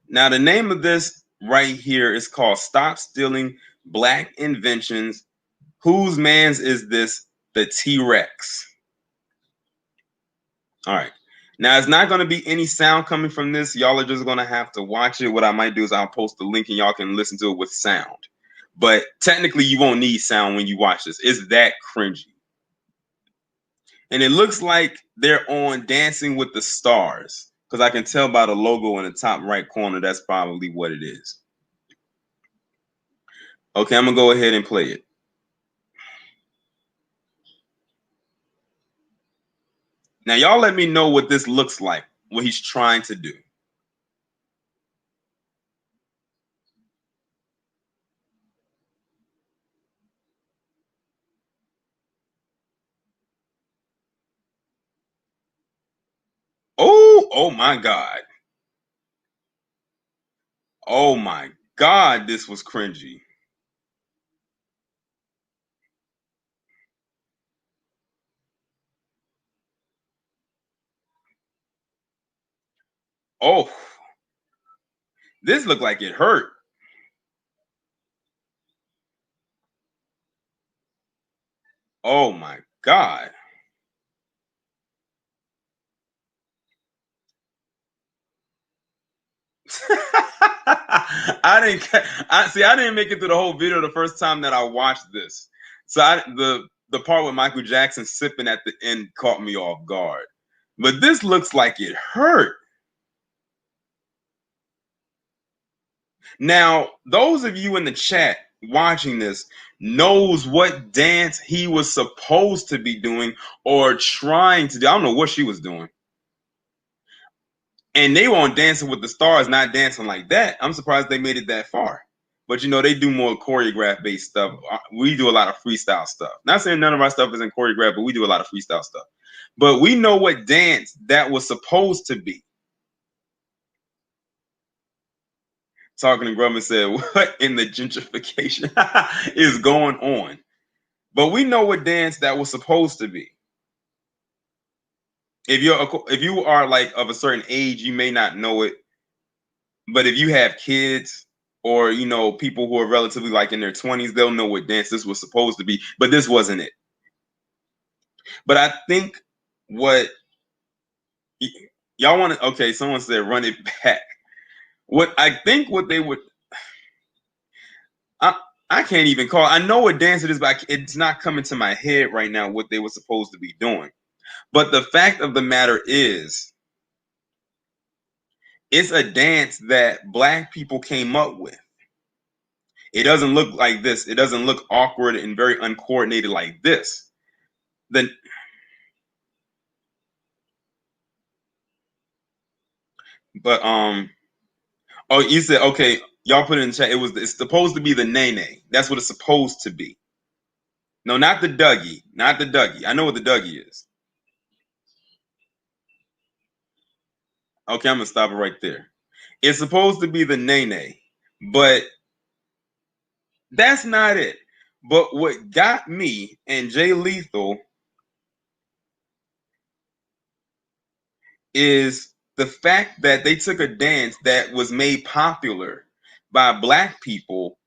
Speaker 1: Now, the name of this right here is called Stop Stealing Black Inventions. Whose man's is this? The T-Rex. All right. Now, it's not going to be any sound coming from this. Y'all are just going to have to watch it. What I might do is I'll post the link and y'all can listen to it with sound. But technically, you won't need sound when you watch this. It's that cringy. And it looks like they're on Dancing with the Stars, because I can tell by the logo in the top right corner that's probably what it is. Okay, I'm going to go ahead and play it. Now, y'all let me know what this looks like, what he's trying to do. Oh my God. Oh my God, this was cringy. Oh, this looked like it hurt. Oh my God. I didn't make it through the whole video the first time that I watched this. So the part with Michael Jackson sipping at the end caught me off guard. But this looks like it hurt. Now, those of you in the chat watching this knows what dance he was supposed to be doing or trying to do. I don't know what she was doing. And they were on Dancing with the Stars, not dancing like that. I'm surprised they made it that far. But you know, they do more choreograph based stuff. We do a lot of freestyle stuff. Not saying none of our stuff isn't choreographed, but we do a lot of freestyle stuff. But we know what dance that was supposed to be. Talking to Grumman said, "What in the gentrification is going on?" But we know what dance that was supposed to be. If you are like of a certain age, you may not know it. But if you have kids or you know people who are relatively like in their 20s, they'll know what dance this was supposed to be. But this wasn't it. But I think what y'all want to okay, someone said run it back. What I think what they would I I can't even call. I know what dance it is, but it's not coming to my head right now what they were supposed to be doing. But the fact of the matter is, it's a dance that black people came up with. It doesn't look like this. It doesn't look awkward and very uncoordinated like this. Then, but oh, you said okay. Y'all put it in the chat. It's supposed to be the Nene. That's what it's supposed to be. No, not the Dougie. Not the Dougie. I know what the Dougie is. Okay, I'm gonna stop it right there. It's supposed to be the Nene, but that's not it. But what got me and Jay Lethal is the fact that they took a dance that was made popular by black people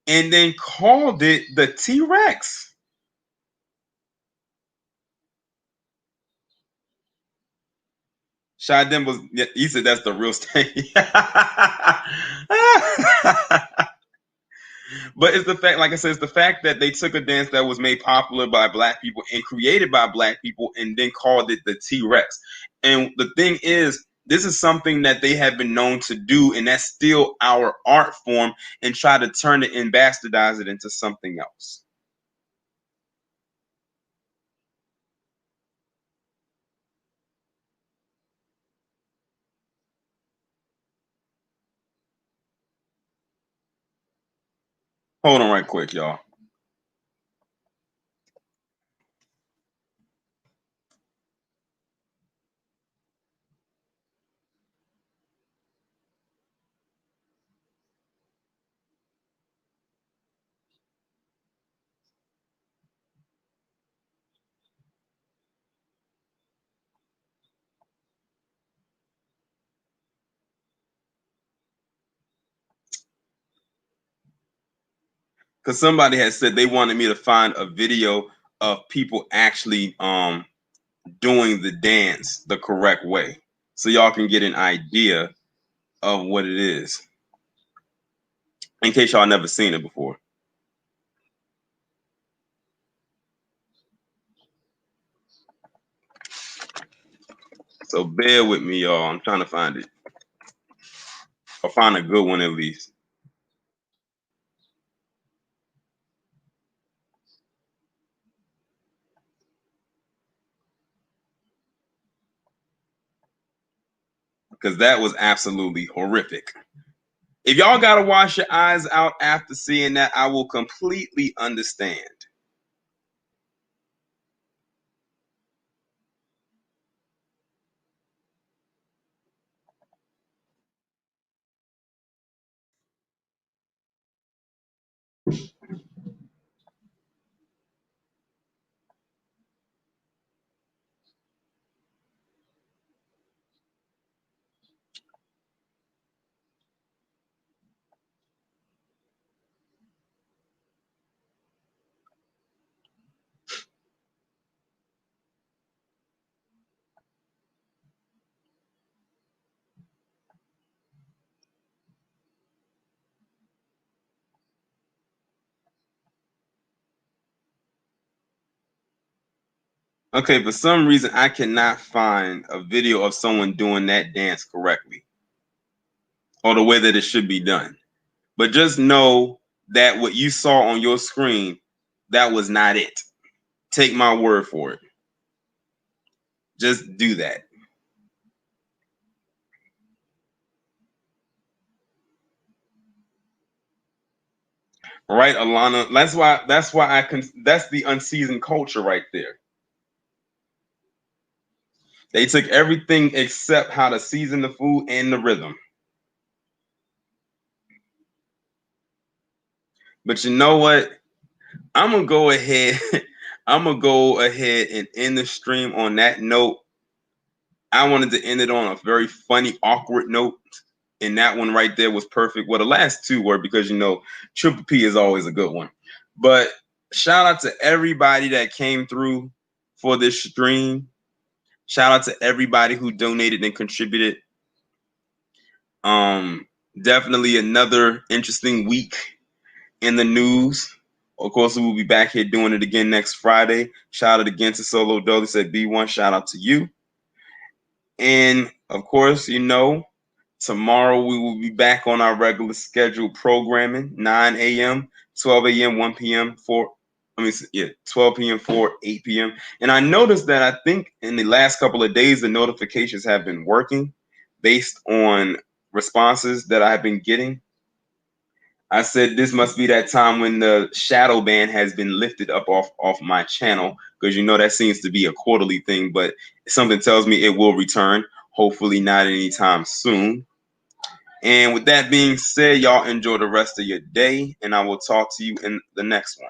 Speaker 1: and then called it the T-Rex. Shadem was he said that's the real thing. But it's the fact, like I said, it's the fact that they took a dance that was made popular by black people and created by black people and then called it the T-Rex. And the thing is, this is something that they have been known to do, and that's still our art form, and try to turn it and bastardize it into something else. Hold on right quick, y'all. because somebody had said they wanted me to find a video of people actually doing the dance the correct way, so y'all can get an idea of what it is, in case y'all never seen it before. So bear with me, y'all. I'm trying to find it, or find a good one at least. Because that was absolutely horrific. If y'all gotta wash your eyes out after seeing that, I will completely understand. Okay, for some reason, I cannot find a video of someone doing that dance correctly, or the way that it should be done. But just know that what you saw on your screen, that was not it. Take my word for it. Just do that. Right, Alana? That's why I can that's the unseasoned culture right there. They took everything except how to season the food and the rhythm. But you know what? I'm gonna go ahead. I'm gonna go ahead and end the stream on that note. I wanted to end it on a very funny, awkward note, and that one right there was perfect. Well, the last two were, because Triple P is always a good one. But shout out to everybody that came through for this stream. Shout out to everybody who donated and contributed. Um, Definitely another interesting week in the news. Of course, we will be back here doing it again next Friday. Shout out again to Solo Dolly, said B1. Shout out to you. And of course, tomorrow we will be back on our regular scheduled programming, 9 a.m., 12 a.m., 1 p.m., 12 p.m., 4, 8 p.m. And I noticed that I think in the last couple of days, the notifications have been working based on responses that I have been getting. I said this must be that time when the shadow ban has been lifted up off my channel, because that seems to be a quarterly thing, but something tells me it will return. Hopefully not anytime soon. And with that being said, y'all enjoy the rest of your day, and I will talk to you in the next one.